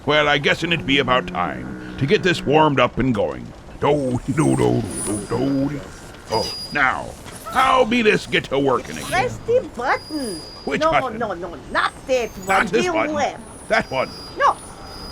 Well, I guessing it'd be about time to get this warmed up and going. Do-do-do-do-do-do. Oh, now, how be this get to working again? Press the button. Which no, button? No, not that one. Not this the one. left. That one. No,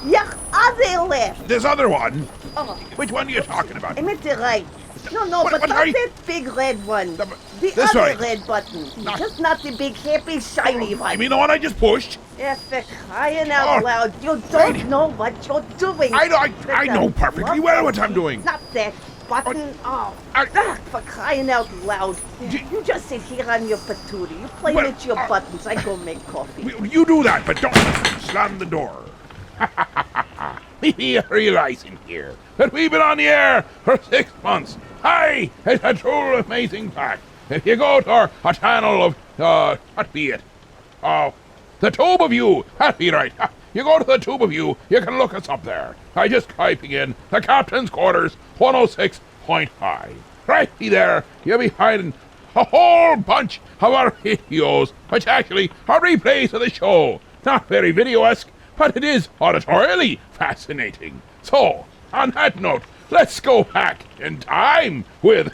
your other left. This other one. Oh, Which one are you talking about? I meant the right. No, What- but what not are you- that big red one. The- The this other way. red button. Not- Just not the big, happy, shiny one. You mean the one I just pushed? Yes, for crying out Oh, loud. You don't right. know what you're doing. I That's know a perfectly well what I'm doing. Not that button. Oh, I- for crying out loud. You just sit here on your patootie. You play Well, with your buttons. I go make coffee. You do that, but don't slam the door. We realizing here that we've been on the air for 6 months. Aye, it's a true amazing fact. If you go to our channel of, what be it? Oh, the Tube of You, that'd be right. You go to the Tube of You, you can look us up there. I just typing in the Captain's Quarters 106.5. Right there, you'll be finding a whole bunch of our videos, which actually are replays of the show. Not very video-esque, but it is auditorially fascinating. So, on that note, let's go back in time with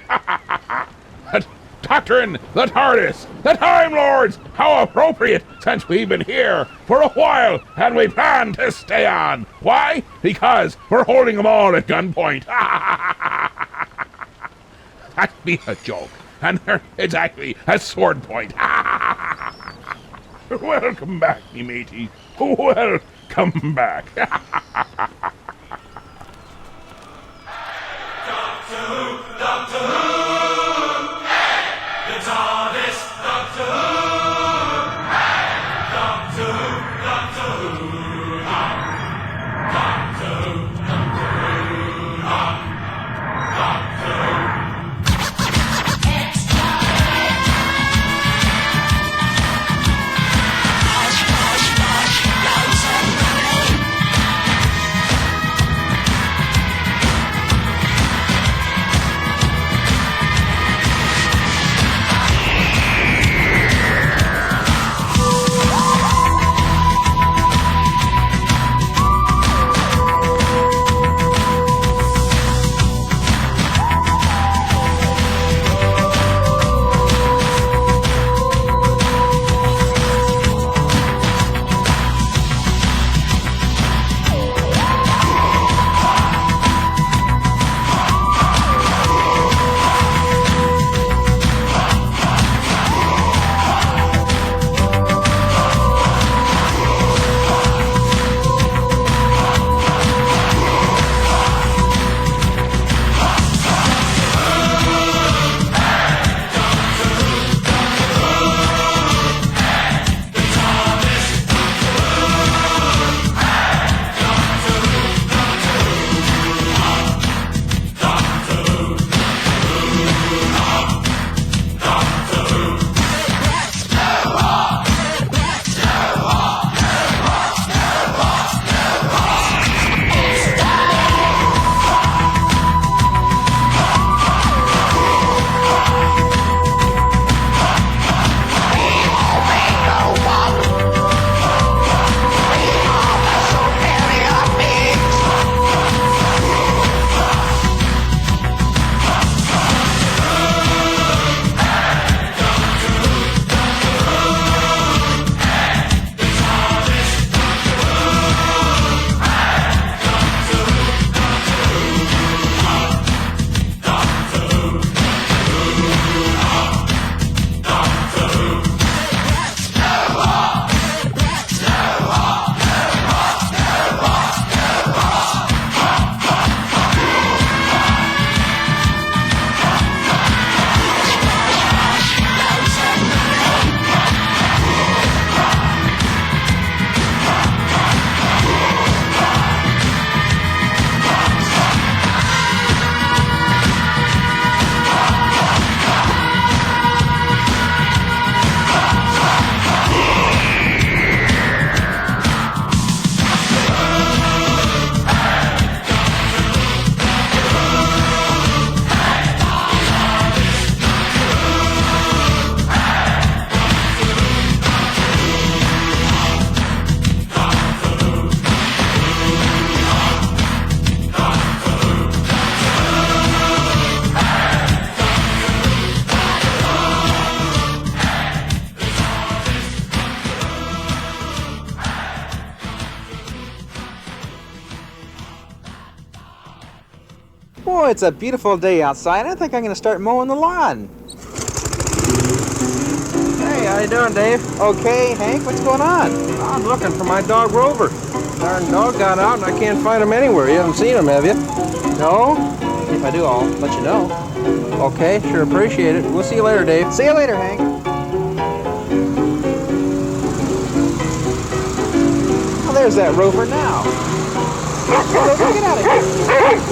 Doctrine, the TARDIS, the Time Lords. How appropriate, since we've been here for a while and we plan to stay on. Why? Because we're holding them all at gunpoint. That'd be a joke, and they're exactly at sword point. Welcome back, me mateys. Welcome back. Oh, it's a beautiful day outside. I think I'm going to start mowing the lawn. Hey, how you doing, Dave? Okay, Hank, what's going on? I'm looking for my dog, Rover. Darn dog got out and I can't find him anywhere. You haven't seen him, have you? No? If I do, I'll let you know. Okay, sure appreciate it. We'll see you later, Dave. See you later, Hank. Well, there's that Rover now. Rover, get out of here.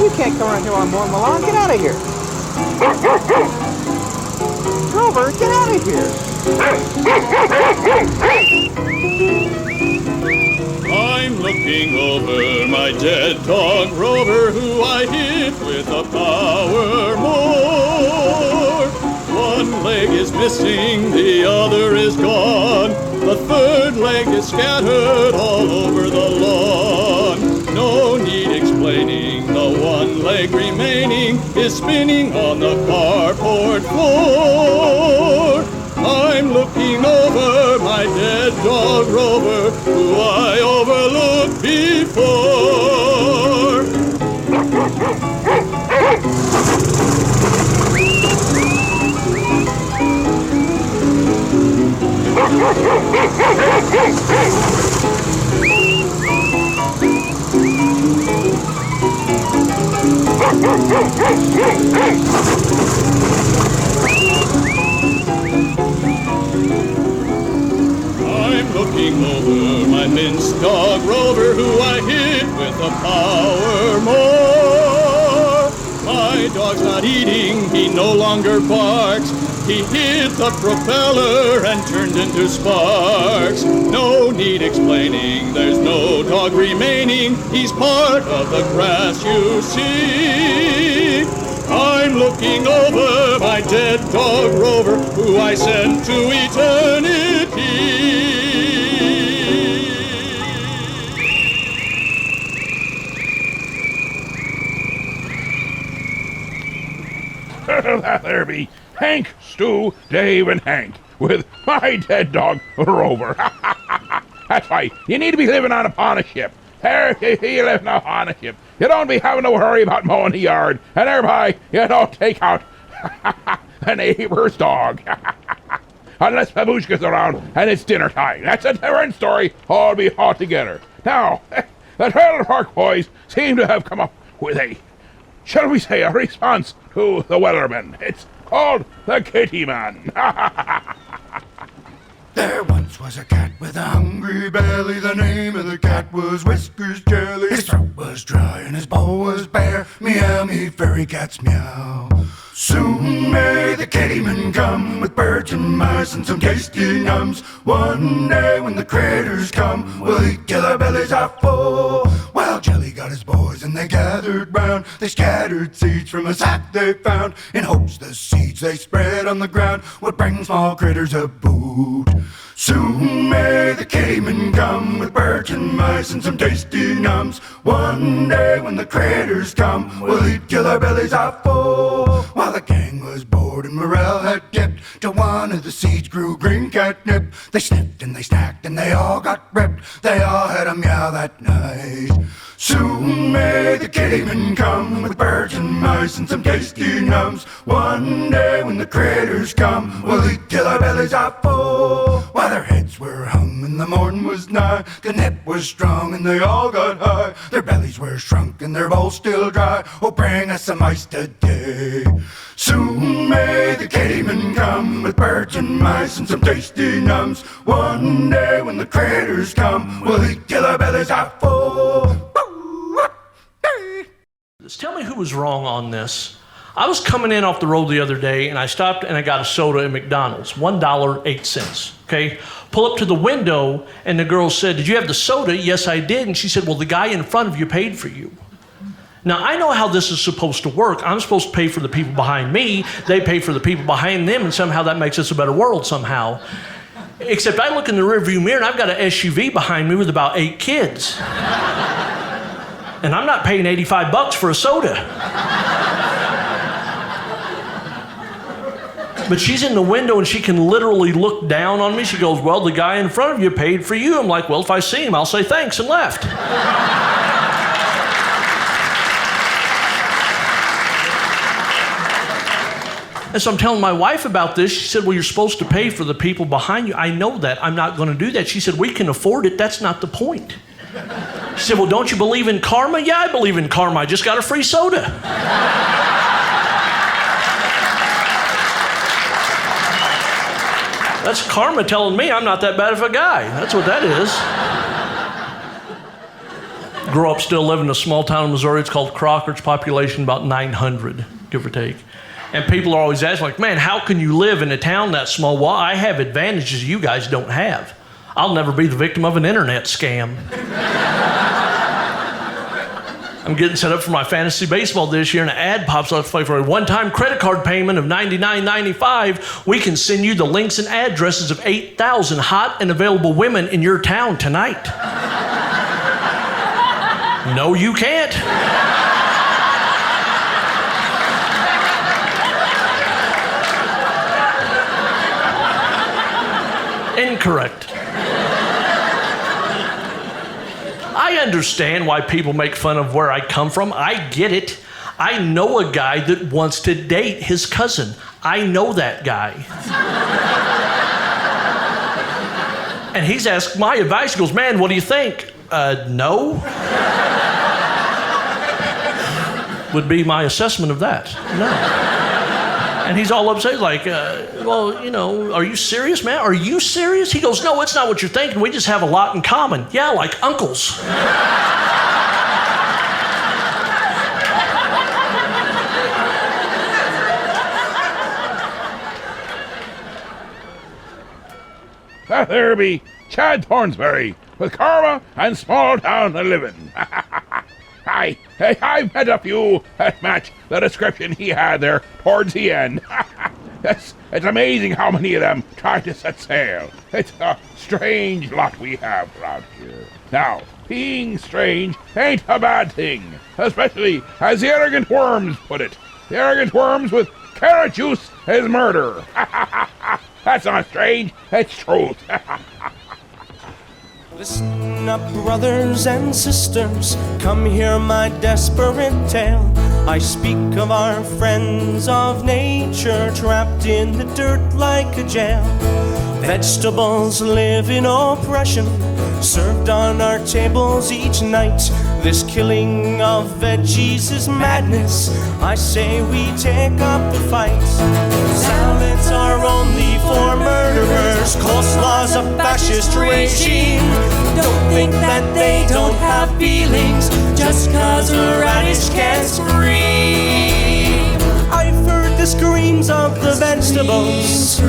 You can't come around here while I'm mowing the lawn. Get out of here. Rover, get out of here. I'm looking over my dead dog Rover, who I hit with a power mower. One leg is missing, the other is gone. The third leg is scattered all over the lawn. No need explaining, the one leg remaining is spinning on the carport floor. I'm looking over my dead dog Rover, who I overlooked before. I'm looking over my minced dog Rover, who I hit with a power mower. My dog's not eating, he no longer barks. He hit the propeller and turned into sparks. No need explaining, there's no dog remaining. He's part of the grass, you see. I'm looking over my dead dog Rover, who I sent to eternity. There be Hank, Stu, Dave, and Hank with my dead dog Rover. That's right. You need to be living upon a ship. There, you living upon a ship. You don't be having to worry about mowing the yard, and thereby you don't take out the neighbor's dog. Unless Babushka's around and it's dinner time. That's a different story altogether. Now, the Trailer Park Boys seem to have come up with shall we say, a response to the Wellerman. It's called the Kitty Man. There once was a cat with a hungry belly. The name of the cat was Whiskers Jelly. His throat was dry and his bowl was bare. Meow, me fairy cats meow. Soon may the kittyman come with birds and mice and some tasty nums. One day when the critters come, we'll eat till our bellies are full. Well, Jelly got his boys and they gathered round. They scattered seeds from a sack they found, in hopes the seeds they spread on the ground would bring small critters a boot. Soon may the kittyman come with birds and mice and some tasty nums. One day when the critters come, we'll eat till our bellies are full. While the gang was bored and morale had dipped, till one of the seeds grew green catnip. They sniffed and they snacked and they all got ripped. They all had a meow that night. Soon may the kittyman come with birds and mice and some tasty nums. One day when the critters come, we'll eat till our bellies are full. While their heads were hung and the morn was nigh, the nip was strong and they all got high. Their bellies were shrunk and their bowls still dry. Oh, bring us some ice today. Soon may the kittyman come with birds and mice and some tasty nums. One day when the critters come, we'll eat till our bellies are full. Tell me who was wrong on this. I was coming in off the road the other day, and I stopped and I got a soda at McDonald's, $1.08, okay? Pull up to the window, and the girl said, "Did you have the soda?" "Yes, I did." And she said, "Well, the guy in front of you paid for you." Now, I know how this is supposed to work. I'm supposed to pay for the people behind me. They pay for the people behind them, and somehow that makes us a better world somehow. Except I look in the rearview mirror, and I've got an SUV behind me with about 8 kids. And I'm not paying $85 for a soda. But she's in the window and she can literally look down on me. She goes, "Well, the guy in front of you paid for you." I'm like, "Well, if I see him, I'll say thanks," and left. And so I'm telling my wife about this. She said, well, you're supposed to pay for the people behind you. I know that. I'm not going to do that. She said, we can afford it. That's not the point. She said, well, don't you believe in karma? Yeah, I believe in karma. I just got a free soda. That's karma telling me I'm not that bad of a guy. That's what that is. Grew up, still live in a small town in Missouri. It's called Crocker. It's population about 900, give or take. And people are always asking, like, man, how can you live in a town that small? Well, I have advantages you guys don't have. I'll never be the victim of an internet scam. I'm getting set up for my fantasy baseball this year, and an ad pops up for a one-time credit card payment of $99.95. We can send you the links and addresses of 8,000 hot and available women in your town tonight. No, you can't. Incorrect. I understand why people make fun of where I come from. I get it. I know a guy that wants to date his cousin. I know that guy. And he's asked my advice. He goes, man, what do you think? No. Would be my assessment of that. No. And he's all upset, like, well, you know, are you serious, man? Are you serious? He goes, no, it's not what you're thinking. We just have a lot in common. Yeah, like uncles. There be Chad Thornsberry with karma and small town living. I met a few that match the description he had there towards the end. It's amazing how many of them try to set sail. It's a strange lot we have around here. Now, being strange ain't a bad thing, especially as the arrogant worms put it. The arrogant worms with carrot juice is murder. That's not strange, it's truth. Listen up, brothers and sisters, come hear my desperate tale. I speak of our friends of nature, trapped in the dirt like a jail. Vegetables live in oppression, served on our tables each night. This killing of veggies is madness. I say we take up the fight. Salads are only for murderers, coleslaw's a fascist regime. Don't think that they don't have feelings just cause a radish can't scream. I've heard the screams of the vegetables,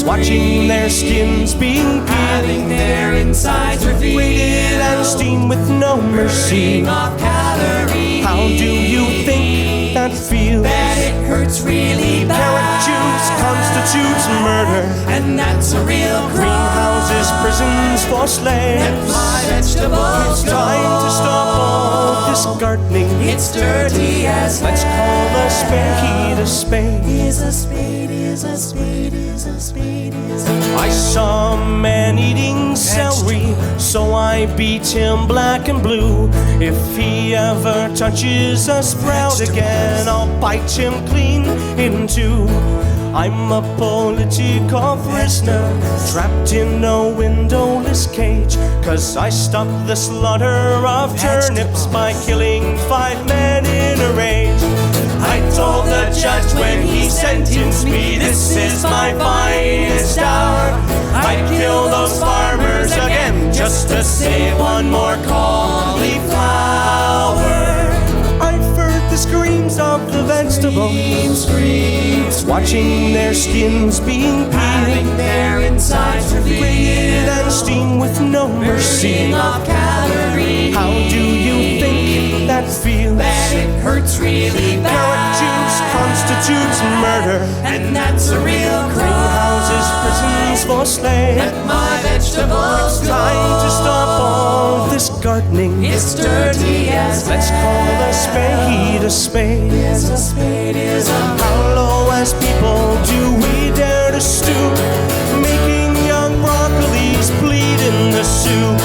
watching their skins being peeled, having their insides revealed, weighted and steamed with no mercy. How do you think that feels? That it hurts really bad. Carrot juice constitutes murder, and that's a real crime. Greenhouses, prisons for slaves. My vegetables, it's time to stop all this gardening. It's dirty as hell. Let's call a spade a spade. Is a spade, is a spade, is a spade, is a spade. I saw a man eating celery, so I beat him black and blue. If he ever touches a sprout again, I'll bite him clean in two. I'm a political prisoner, trapped in a windowless cage, 'cause I stopped the slaughter of turnips by killing 5 men in a rage. I told the judge when he sentenced me, this is my finest hour. I'd kill those farmers again just to save one more cauliflower. I've heard the screams of the vegetables, watching their skins being peeled, having their insides revealed, weighted and steamed with no mercy. How do you think that feels? That it hurts really bad. Carrot juice constitutes murder, and that's a real crime. Greenhouses, prisons for slaves. Let my vegetables go. Time to stop all this gardening. It's dirty as hell. Let's call a spade a spade. Is a spade, is a spade. How low as people do we dare to stoop, making young broccolis bleed in the soup?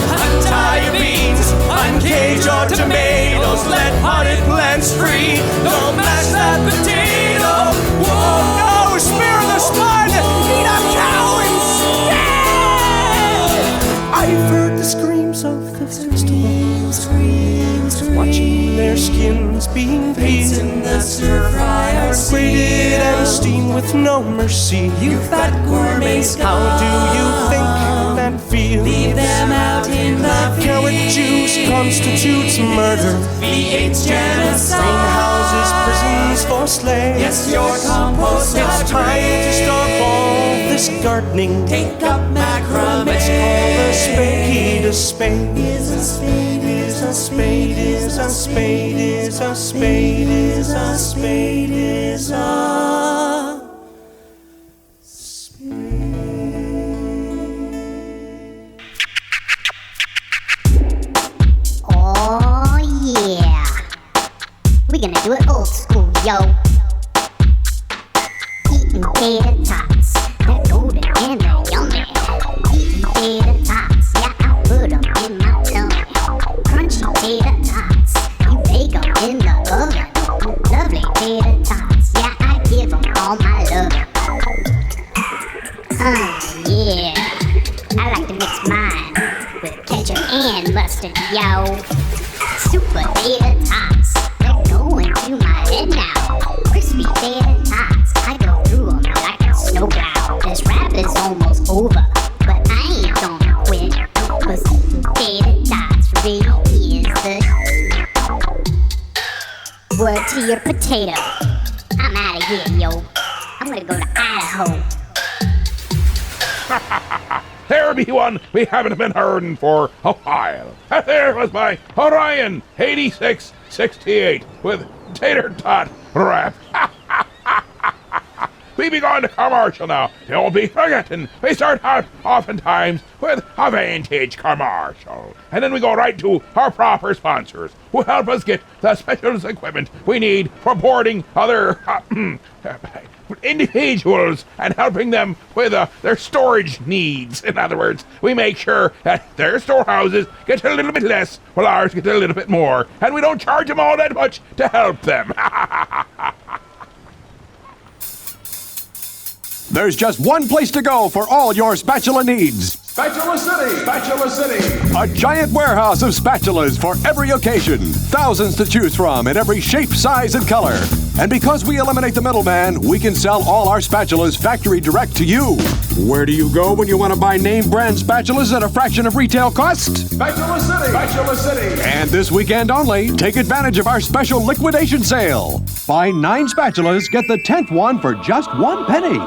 Untie your beans, uncage your tomatoes, let potted plants free. Don't mash that potato. Whoa. onions being peeled. In the stir fry are Grated and steamed with no mercy. You fat gourmets, How do you think that feels? leave them out in the Carrot juice constitutes murder. V8's genocide. Train houses, prisons for slaves. Yes, your compost It's time to stop all this gardening. Take up macrame. Let's call a spade a spade. Is a spade, Is a spade, is a spade, is a spade, is a spade, is a Oh yeah, we're gonna do it old school, yo. Eating tater tots, they're golden and they're yummy. Eating tater tots, yeah, I put 'em in my tummy. Crunchy tater tots, you bake 'em in the oven. Lovely tater tots, yeah, I give 'em all my love. Yeah, I like to mix mine with ketchup and mustard, yo. Super tater tots, they're going to my head now. Crispy tater tots, I go through 'em like a snowplow. This rap is almost over, but I ain't gonna quit. 'Cause eating tater tots really is the word to your potato. I'm out of here, yo. I'm gonna go to Idaho. There be one we haven't been hearing for a while. And there was my Orion 8668 with tater tot rap. We be going to commercial now. Don't be forgetting, we start out oftentimes with a vintage commercial. And then we go right to our proper sponsors who help us get the specials equipment we need for boarding other individuals and helping them with their storage needs. In other words, we make sure that their storehouses get a little bit less while ours get a little bit more. And we don't charge them all that much to help them. There's just one place to go for all your spatula needs. Spatula City! Spatula City! A giant warehouse of spatulas for every occasion. Thousands to choose from in every shape, size, and color. And because we eliminate the middleman, we can sell all our spatulas factory direct to you. Where do you go when you want to buy name brand spatulas at a fraction of retail cost? Spatula City! Spatula City! And this weekend only, take advantage of our special liquidation sale. Buy 9 spatulas, get the 10th one for just 1 penny.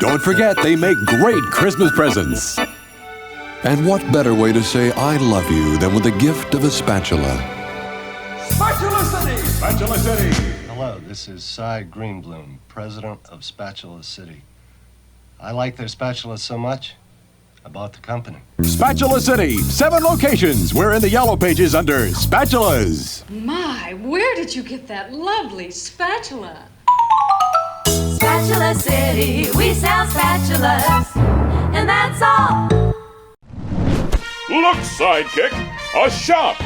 Don't forget, they make great Christmas presents. And what better way to say I love you than with the gift of a spatula? Spatula City! Spatula City! Hello, this is Cy Greenbloom, president of Spatula City. I like their spatulas so much, I bought the company. Spatula City, 7 locations. We're in the yellow pages under spatulas. My, where did you get that lovely spatula? Spatula City, we sell spatulas, and that's all. Look, Sidekick, a shop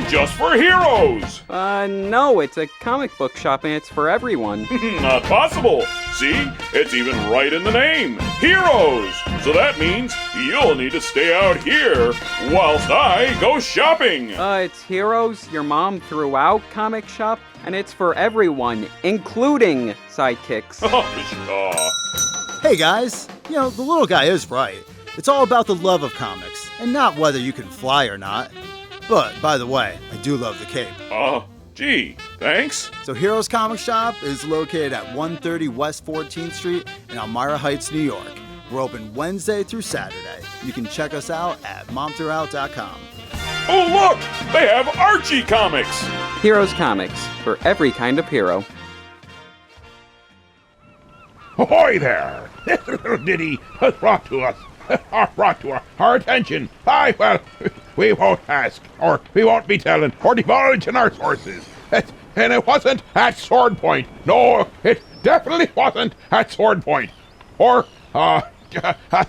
just for heroes. No, it's a comic book shop and it's for everyone. Not possible. See, it's even right in the name, Heroes. So that means you'll need to stay out here whilst I go shopping. It's Heroes, your mom threw out comic shop, and it's for everyone, including sidekicks. Hey guys, you know, the little guy is right. It's all about the love of comics, and not whether you can fly or not. But, by the way, I do love the cape. Gee, thanks. So Heroes Comic Shop is located at 130 West 14th Street in Elmira Heights, New York. We're open Wednesday through Saturday. You can check us out at momthroughout.com. Oh, look! They have Archie comics! Heroes Comics, for every kind of hero. Ahoy there! This little ditty was brought to us, our attention. Well, we won't ask, or we won't be telling, or divulge in our sources. And it wasn't at Sword Point. No, it definitely wasn't at Sword Point. Or, a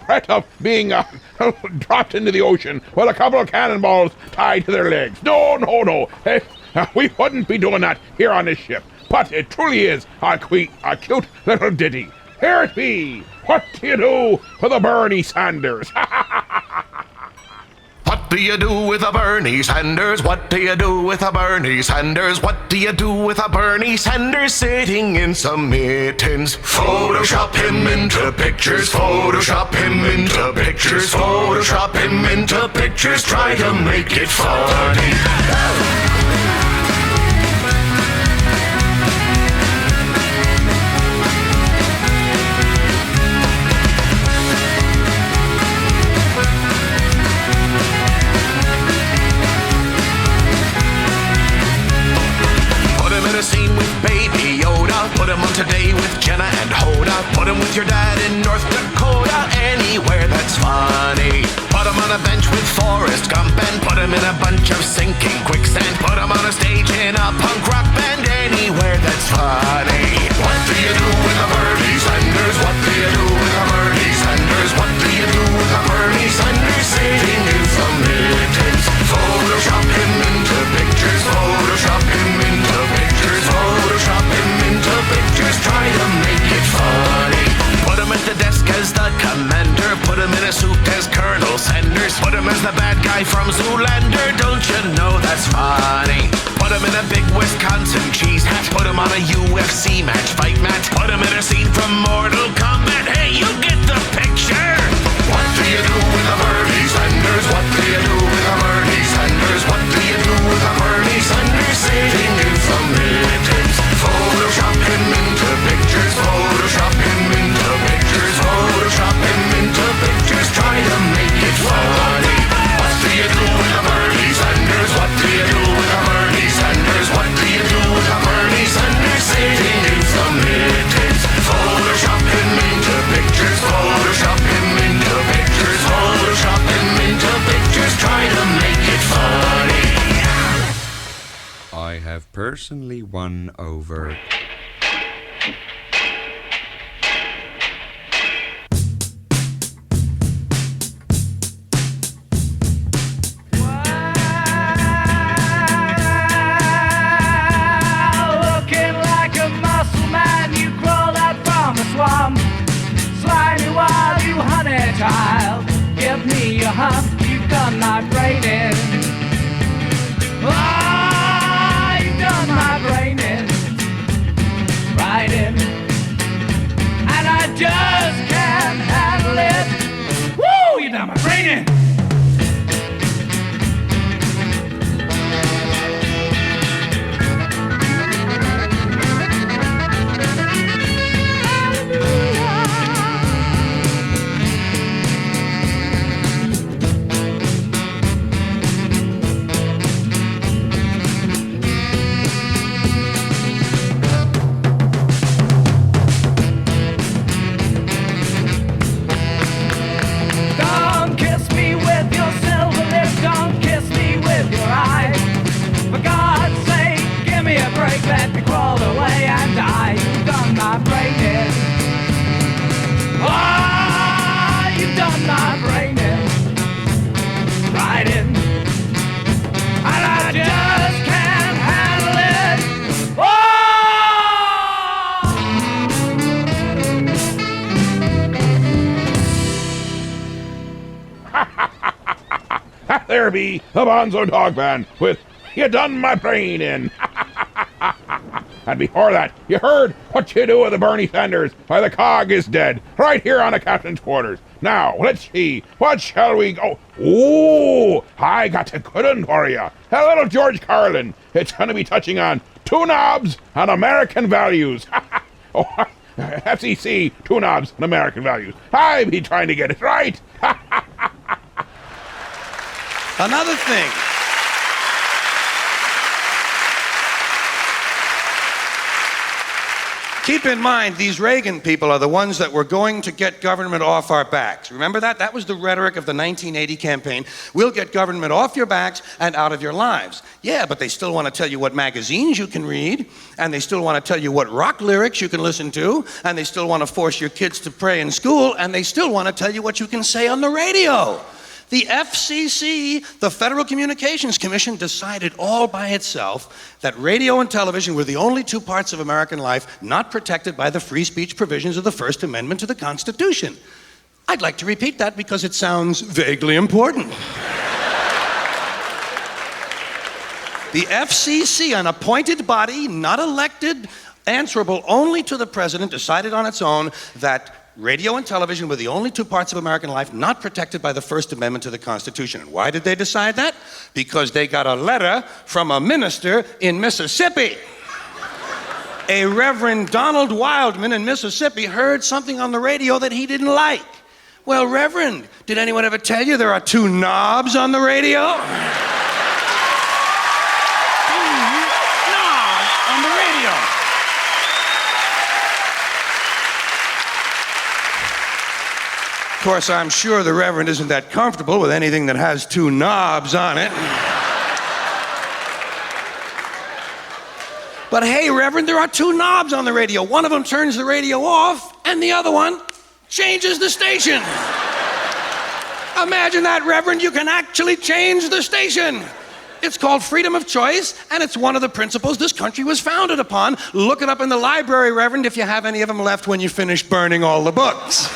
threat of being dropped into the ocean with a couple of cannonballs tied to their legs. No. We wouldn't be doing that here on this ship. But it truly is a cute little ditty. Here it be. What do you do for the Bernie Sanders? What do you do with a Bernie Sanders? What do you do with a Bernie Sanders? What do you do with a Bernie Sanders sitting in some mittens? Photoshop him into pictures, Photoshop him into pictures, Photoshop him into pictures, try to make it funny. Scene with Baby Yoda. Put him on Today with Jenna and Hoda. Put him with your dad in North Dakota. Anywhere that's funny. Put him on a bench with Forrest Gump and put him in a bunch of sinking quicksand. Put him on a stage in a punk rock band. Anywhere that's funny. What do you do with a Bernie Sanders? What do you do with a Bernie Sanders? What do you do with a Bernie Sanders sitting in some mittens? Photoshop him into pictures. Photoshop him into pictures. Photoshop him into pictures. Try to make it funny. Put him at the desk as the commander. Put him in a suit as Colonel Sanders. Put him as the bad guy from Zoolander. Don't you know that's funny? Put him in a big Wisconsin cheese hat. Put him on a UFC match, fight match. Put him in a scene from Mortal Kombat. Hey, you get the picture. What do you do with a Bernie Sanders? What do you do with a Bernie Sanders? What do you do with a Bernie Sanders sitting in some mittens? Photoshop him into pictures. Photoshop him into pictures. Photoshop him into pictures. Try to make it funny. What do you do with a Bernie Sanders? What do you do with a Bernie Sanders? What do you do with a Bernie Sanders sitting in some mittens? Photoshop him into pictures. Photoshop him into pictures. Photoshop him into pictures. Try to make it funny. I have personally won over. Looking like a muscle man, you crawled out from the swamp. Slimy while you honey child, give me a hump, you've done my brain in. Oh, you've done my brain in, right in. And I just can't handle it. Woo, you done my brain in. Don't kiss me with your silver lips, don't kiss me with your eyes. For God's sake, give me a break, let me crawl away and die. You've done my brain in. Oh, you've done my brain in. Right in. And I just can't handle it. Oh! There be the Bonzo Dog Band with You Done My Brain In. And before that, you heard What You Do with the Bernie Sanders by The Cog Is Dead, right here on the Captain's Quarters. Now, let's see, what shall we go? Ooh, I got a good one for you. A little George Carlin. It's going to be touching on two knobs and American values. Oh, FCC, two knobs and American values. I be trying to get it right. Another thing. Keep in mind, these Reagan people are the ones that were going to get government off our backs. Remember that? That was the rhetoric of the 1980 campaign. We'll get government off your backs and out of your lives. Yeah, but they still want to tell you what magazines you can read, and they still want to tell you what rock lyrics you can listen to, and they still want to force your kids to pray in school, and they still want to tell you what you can say on the radio. The FCC, the Federal Communications Commission, decided all by itself that radio and television were the only two parts of American life not protected by the free speech provisions of the First Amendment to the Constitution. I'd like to repeat that because it sounds vaguely important. The FCC, an appointed body, not elected, answerable only to the president, decided on its own that radio and television were the only two parts of American life not protected by the First Amendment to the Constitution. And why did they decide that? Because they got a letter from a minister in Mississippi. A Reverend Donald Wildman in Mississippi heard something on the radio that he didn't like. Well, Reverend, did anyone ever tell you there are two knobs on the radio? Knobs on the radio. Of course, I'm sure the Reverend isn't that comfortable with anything that has two knobs on it. But hey, Reverend, there are two knobs on the radio. One of them turns the radio off, and the other one changes the station. Imagine that, Reverend. You can actually change the station. It's called freedom of choice, and it's one of the principles this country was founded upon. Look it up in the library, Reverend, if you have any of them left when you finish burning all the books.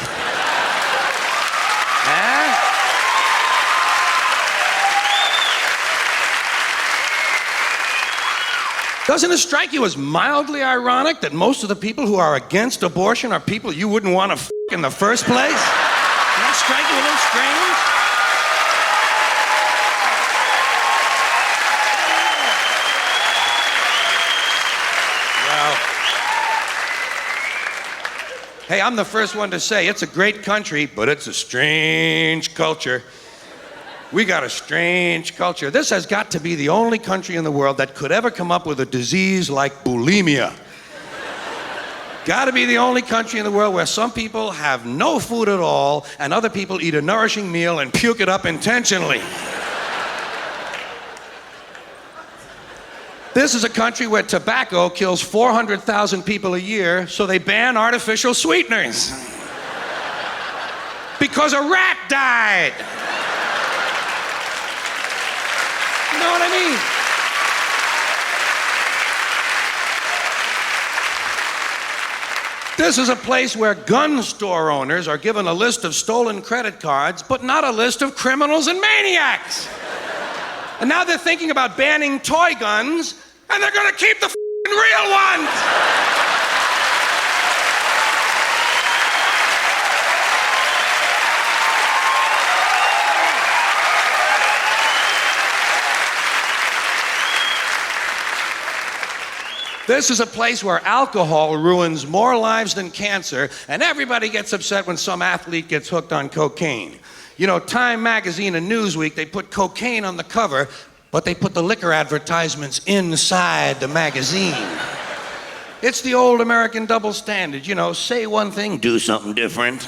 Doesn't it strike you as mildly ironic that most of the people who are against abortion are people you wouldn't want to f*** in the first place? Doesn't that strike you a little strange? Well, hey, I'm the first one to say it's a great country, but it's a strange culture. We got a strange culture. This has got to be the only country in the world that could ever come up with a disease like bulimia. Got to be the only country in the world where some people have no food at all and other people eat a nourishing meal and puke it up intentionally. This is a country where tobacco kills 400,000 people a year, so they ban artificial sweeteners. Because a rat died. You know what I mean? This is a place where gun store owners are given a list of stolen credit cards, but not a list of criminals and maniacs. And now they're thinking about banning toy guns, and they're gonna keep the f***ing real ones! This is a place where alcohol ruins more lives than cancer, and everybody gets upset when some athlete gets hooked on cocaine. You know, Time Magazine and Newsweek, they put cocaine on the cover, but they put the liquor advertisements inside the magazine. It's the old American double standard, you know, say one thing, do something different.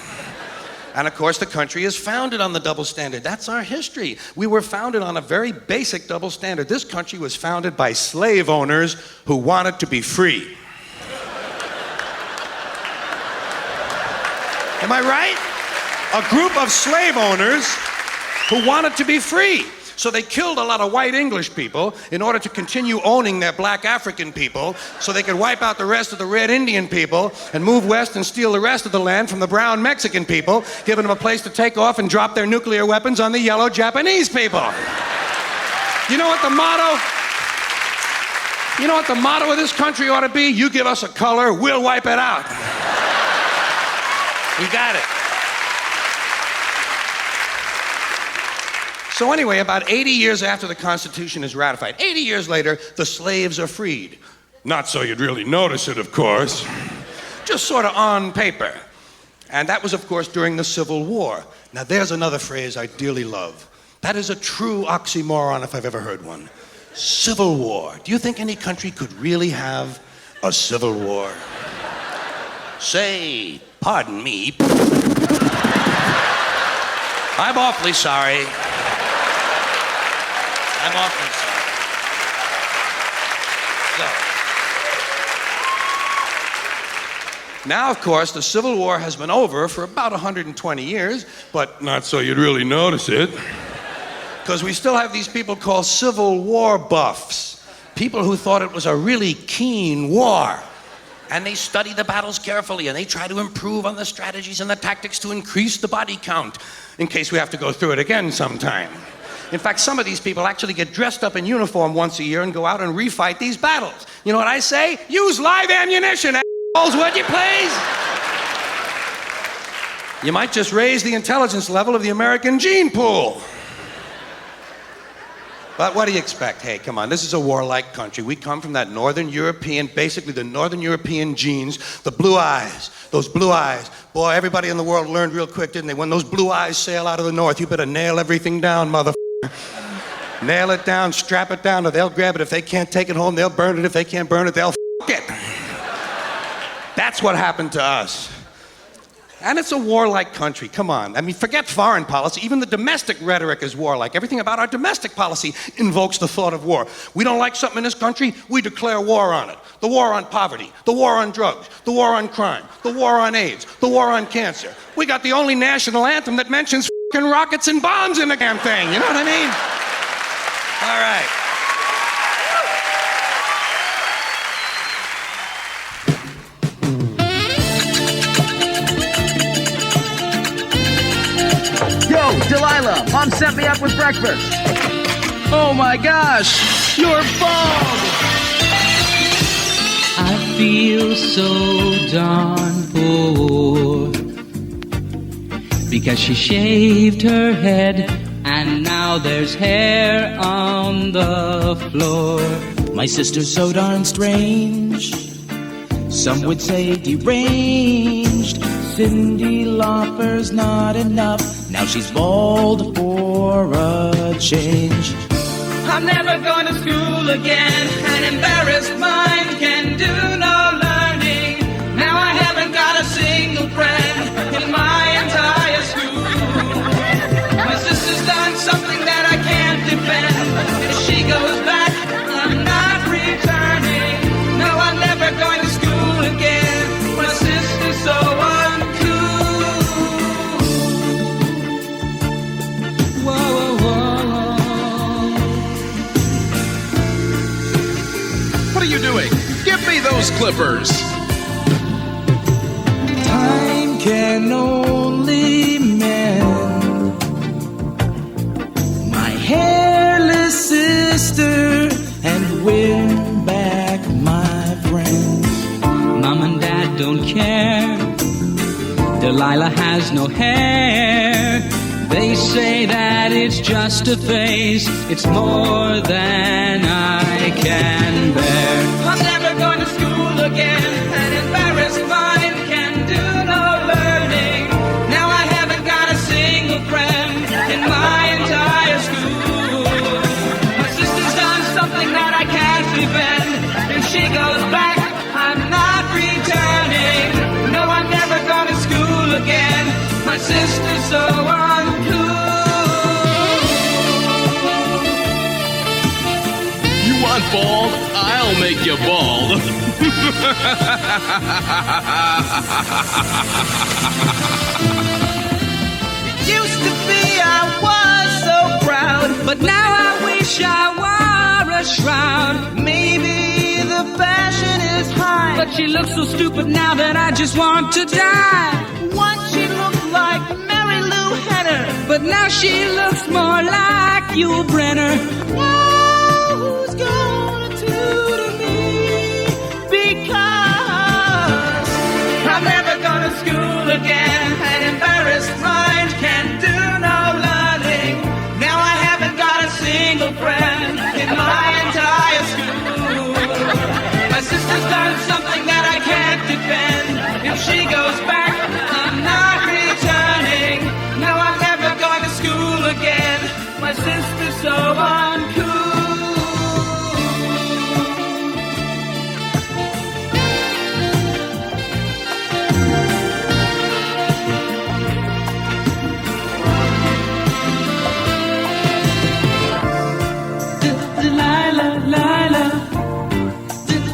And of course, the country is founded on the double standard. That's our history. We were founded on a very basic double standard. This country was founded by slave owners who wanted to be free. Am I right? A group of slave owners who wanted to be free. So they killed a lot of white English people in order to continue owning their black African people so they could wipe out the rest of the red Indian people and move west and steal the rest of the land from the brown Mexican people, giving them a place to take off and drop their nuclear weapons on the yellow Japanese people. You know what the motto of this country ought to be? You give us a color, we'll wipe it out. We got it. So anyway, about 80 years after the Constitution is ratified, 80 years later, the slaves are freed. Not so you'd really notice it, of course. Just sort of on paper. And that was, of course, during the Civil War. Now there's another phrase I dearly love. That is a true oxymoron if I've ever heard one. Civil War. Do you think any country could really have a civil war? Say, pardon me. I'm awfully sorry. I'm awfully sorry. So, now, of course, the Civil War has been over for about 120 years, but not so you'd really notice it. Because we still have these people called Civil War buffs. People who thought it was a really keen war. And they study the battles carefully, and they try to improve on the strategies and the tactics to increase the body count, in case we have to go through it again sometime. In fact, some of these people actually get dressed up in uniform once a year and go out and refight these battles. You know what I say? Use live ammunition, assholes, would you please? You might just raise the intelligence level of the American gene pool. But what do you expect? Hey, come on, this is a warlike country. We come from that Northern European, basically the Northern European genes, the blue eyes, those blue eyes. Boy, everybody in the world learned real quick, didn't they? When those blue eyes sail out of the north, you better nail everything down, motherfucker. Nail it down, strap it down, or they'll grab it. If they can't take it home, they'll burn it. If they can't burn it, they'll it. That's what happened to us. And it's a warlike country, come on. I mean, forget foreign policy, even the domestic rhetoric is warlike. Everything about our domestic policy invokes the thought of war. We don't like something in this country, we declare war on it. The war on poverty, the war on drugs, the war on crime, the war on AIDS, the war on cancer. We got the only national anthem that mentions f***ing rockets and bombs in the damn thing, you know what I mean? All right. Yo, Delilah, Mom set me up with breakfast. Oh my gosh, you're bald! I feel so darn poor because she shaved her head and now there's hair on the floor. My sister's so darn strange, some would say deranged. Cyndi Lauper's not enough, now she's bald for a change. I'm never going to school again. An embarrassed mind can do no learning. Now I haven't got a single friend in my entire school. My sister's done something that I can't defend. If she goes back, I'm not returning. No, I'm never going to school again. My sister's so uncool. Whoa, whoa, whoa. What are you doing? Give me those clippers! Time can only mend my hairless sister and win back my friend. Mom and Dad don't care. Delilah has no hair. They say that it's just a phase. It's more than I can bear. I'm never going to school again. An embarrassed mind can do no learning. Now I haven't got a single friend in my entire school. My sister's done something that I can't defend. If she goes back, I'm not returning. No, I'm never going to school again. My sister's so uncool. You want bald? I'll make you bald. It used to be I was so proud, but now I wish I wore a shroud. Maybe the fashion is high, But she looks so stupid now that I just want to die. once she looked like Mary Lou Henner. But now she looks more like Yul Brenner. Now who's gonna tutor me? Because I'm never gonna school again. An embarrassed mind can't do no learning. Now I haven't got a single friend in my entire school. My sister's done something that I can't defend. If she goes back, I'm not returning. No, I'm never going to school again. My sister's so uncool. Delilah, Lila.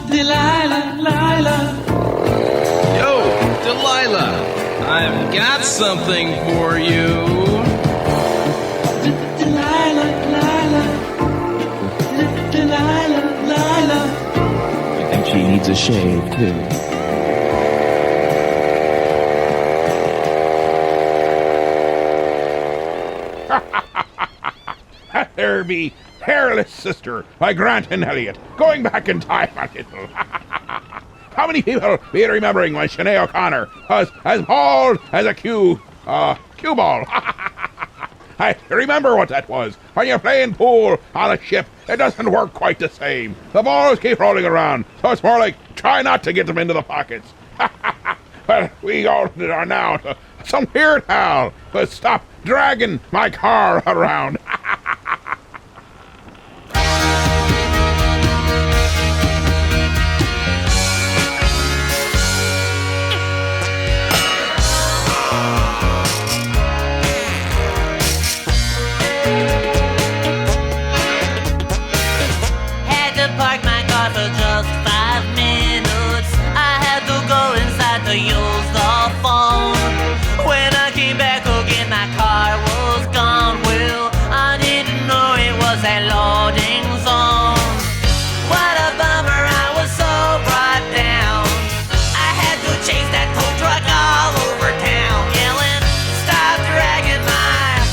Delilah, Lila. Yo, Delilah, I've got something for you. Delilah, Lila. Delilah, Lila. I think she needs a shave, too. there be Hairless Sister by Grant and Elliott, going back in time a little. How many people be remembering when Sinead O'Connor was as bald as a cue ball? I remember what that was. When you're playing pool on a ship, it doesn't work quite the same. The balls keep rolling around, so it's more like try not to get them into the pockets. Well, we all are now to some weird hell, but stop dragging my car around. Park my car for just 5 minutes. I had to go inside to use the phone. When I came back again, my car was gone. Well, I didn't know it was a loading zone. What a bummer, I was so brought down. I had to chase that tow truck all over town, yelling, stop dragging my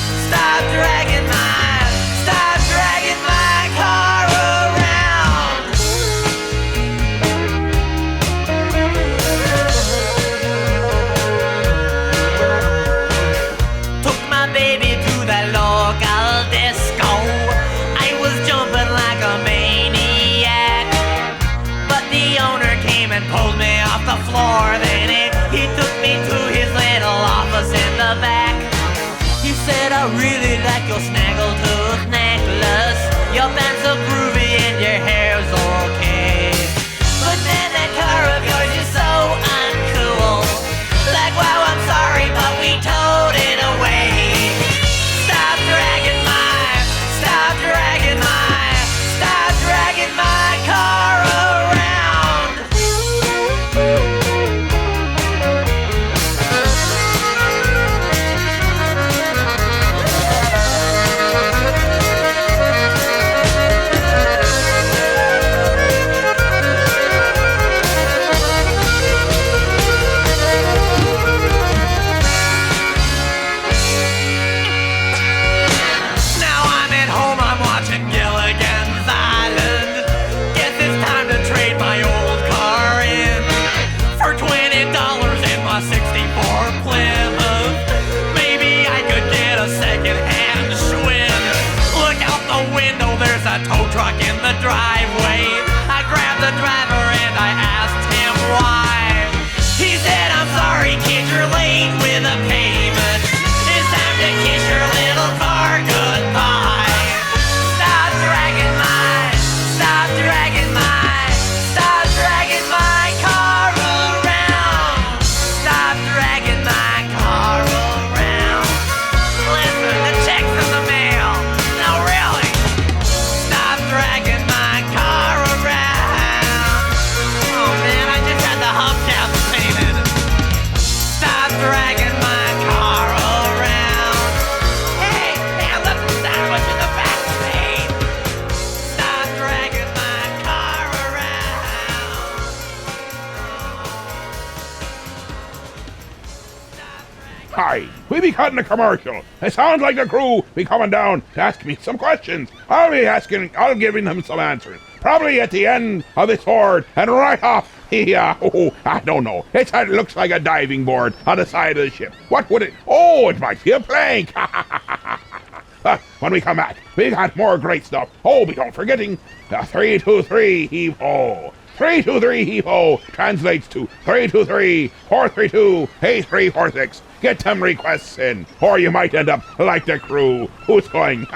car around. Took my baby to the local disco. I was jumping like a maniac, but the owner came and pulled me off the floor. Then he took me to his little office in the back. He said, I really like your snaggletooth necklace. Your pants are groovy and your hair's okay. But then that car of yours is so uncool. Like, wow, I'm sorry, but we towed it away. Stop dragging my car around. Now I'm at home, I'm watching Gilligan's Island. Guess it's time to trade my old car in for $20 in my '64 Plymouth. Maybe I could get a second-hand Schwinn. Look out the window, there's a tow truck in the driveway. I grabbed the driver and I asked him why. He said, I'm sorry, kid, you're late with a payment. It's time to kiss your little car goodbye. Stop dragging my car around. Stop dragging my car around. Listen, the check's in the mail. No, really. Stop dragging my car around. Oh man, I just had the hubcaps painted. Stop dragging my car around. Hey, man, left some sandwich in the back seat. Stop dragging my car around. Hi, we be cutting a commercial. It sounds like the crew be coming down to ask me some questions. I'll giving them some answers. Probably at the end of this board and right off the, I don't know. It looks like a diving board on the side of the ship. What would it? Oh, it might be a plank. When we come back, we got more great stuff. Oh, but don't forgetting the 323 heave-ho. 323 heave-ho translates to 323-432-8346. Get them requests in, or you might end up like the crew who's going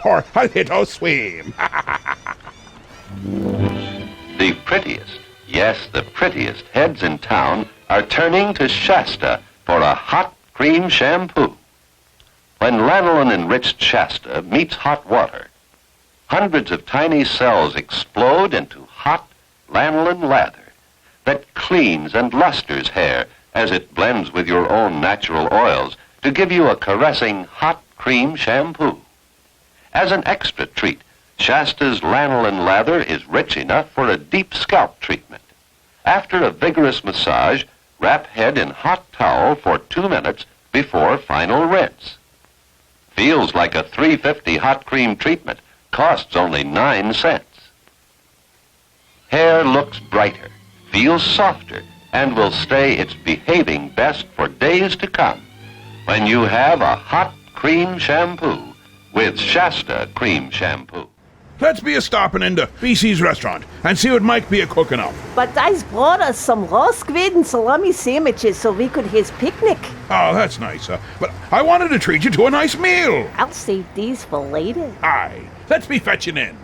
for a little swim. The prettiest, yes, the prettiest heads in town are turning to Shasta for a hot cream shampoo. When lanolin-enriched Shasta meets hot water, hundreds of tiny cells explode into hot lanolin lather that cleans and lusters hair as it blends with your own natural oils to give you a caressing hot cream shampoo. As an extra treat, Shasta's lanolin lather is rich enough for a deep scalp treatment. After a vigorous massage, wrap head in hot towel for 2 minutes before final rinse. feels like a $3.50 hot cream treatment, costs only 9 cents. Hair looks brighter, feels softer, and will stay its behaving best for days to come when you have a hot cream shampoo with Shasta cream shampoo. Let's be a stopping into BC's restaurant and see what Mike be a cooking up. But I's brought us some raw squid and salami sandwiches so we could his picnic. Oh, that's nice. But I wanted to treat you to a nice meal. I'll save these for later. Aye, let's be fetching in.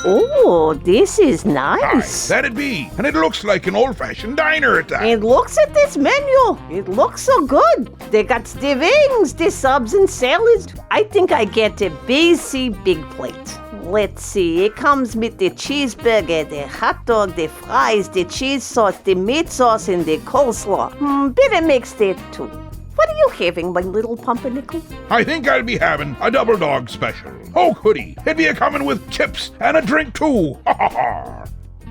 Oh, this is nice. Aye, that'd be. And it looks like an old-fashioned diner at that. And looks at this menu. It looks so good. They got the wings, the subs and salads. I think I get a BC big plate. Let's see, it comes with the cheeseburger, the hot dog, the fries, the cheese sauce, the meat sauce, and the coleslaw. Better mix that too. What are you having, my little pumpernickel? I think I'll be having a double dog special. Oh, goody. It'd be a coming with chips and a drink too. Ha ha ha.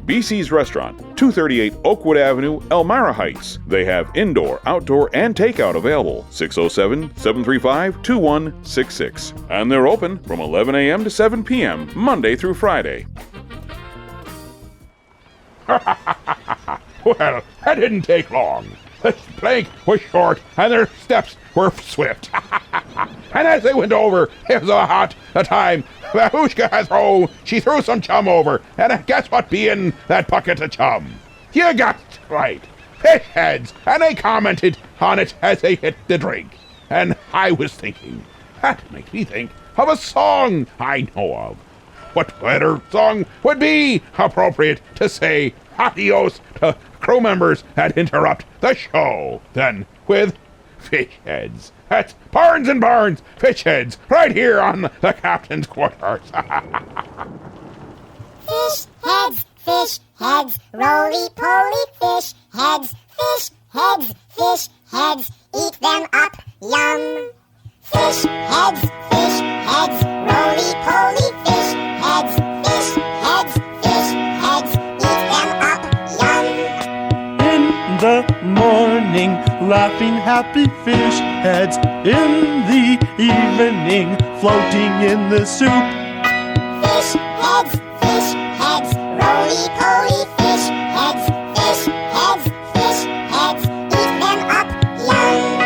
BC's Restaurant, 238 Oakwood Avenue, Elmira Heights. They have indoor, outdoor, and takeout available. 607-735-2166. And they're open from 11 a.m. to 7 p.m., Monday through Friday. Well, that didn't take long. The plank was short and their steps were swift. And as they went over, it was a hot time. Babushka had thrown. She threw some chum over. And guess what be in that bucket of chum? You got it right. Fish heads. And they commented on it as they hit the drink. And I was thinking, that makes me think of a song I know of. What better song would be appropriate to say adios to crew members and interrupt the show than with fish heads? That's Barnes and Barnes Fish Heads right here on the captain's quarters. Fish heads, roly-poly fish heads, eat them up, yum. Fish heads, roly-poly fish heads, eat them up, yum. In the morning, laughing happy fish heads. In the evening, floating in the soup. Fish heads, roly-poly fish heads, eat them up, yum.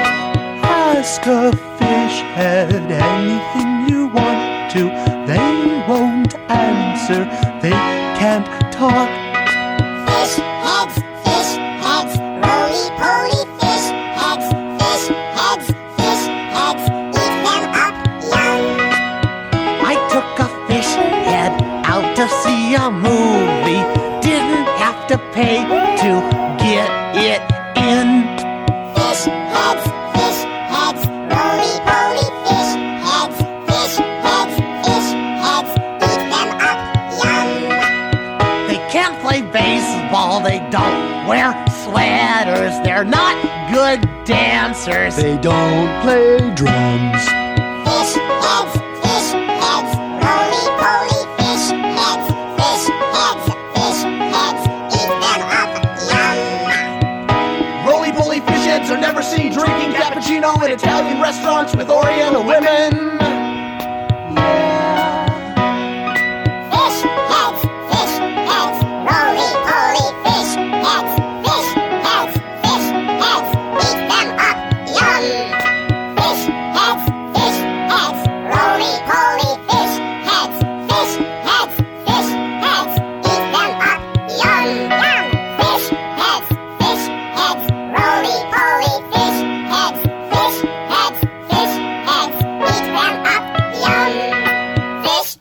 Ask a fish head anything you want to. They won't answer, they can't talk. Fish heads, roly-poly fish heads, eat them up, yum. I took a fish head out to see a movie. Didn't have to pay to get it in. Fish heads, roly-poly fish heads, eat them up, yum. They can't play baseball, they don't wear sweaters. They're not good dancers. They don't play drums. Fish heads, roly-poly fish heads, eat them up, yum. Roly-poly fish heads are never seen drinking cappuccino in Italian restaurants with Oriental women. Fish heads, roly-poly fish heads, eat them up, yum. Fish heads, roly-poly fish heads, eat them up, yum. Fish heads, roly-poly fish heads, eat them up, yum. Fish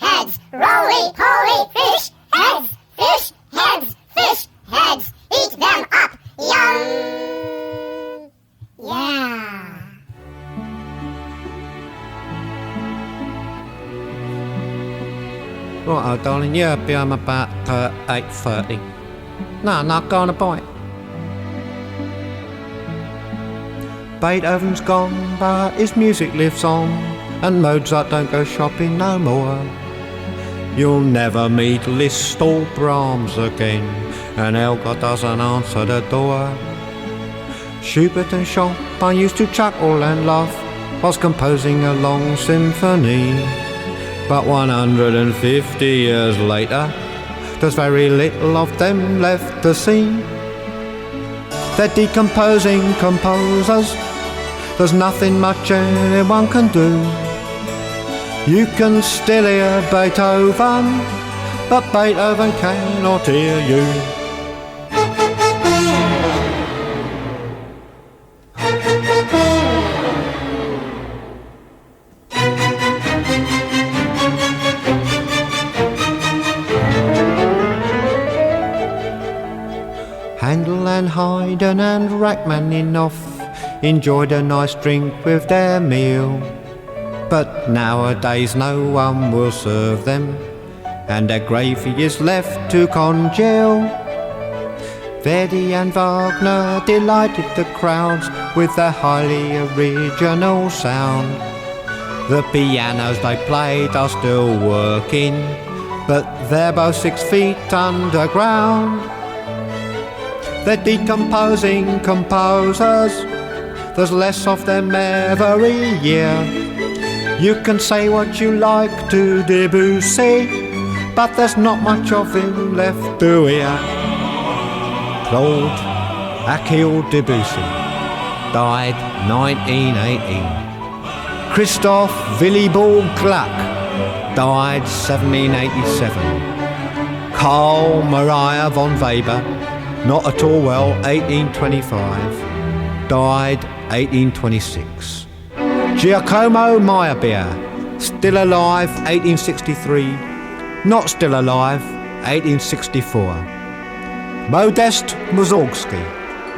heads, roly-poly fish heads, eat them up, yum. Yeah. Right, darling, you'll be home about 8:30. No, not going to bite. Beethoven's gone, but his music lives on, and Mozart don't go shopping no more. You'll never meet Liszt or Brahms again, and Elgar doesn't answer the door. Schubert and Chopin used to chuckle and laugh, was composing a long symphony. But 150 years later, there's very little of them left to see. They're decomposing composers, there's nothing much anyone can do. You can still hear Beethoven, but Beethoven cannot hear you. Handel and Haydn and Rachmaninoff enjoyed a nice drink with their meal. But nowadays no one will serve them, and their gravy is left to congeal. Verdi and Wagner delighted the crowds with their highly original sound. The pianos they played are still working, but they're both 6 feet underground. They're decomposing composers, there's less of them every year. You can say what you like to Debussy, but there's not much of him left to hear. Claude Achille Debussy died 1918. Christoph Willibald Gluck died 1787. Carl Maria von Weber, not at all well, 1825, died 1826. Giacomo Meyerbeer, still alive, 1863, not still alive, 1864. Modest Mussorgsky,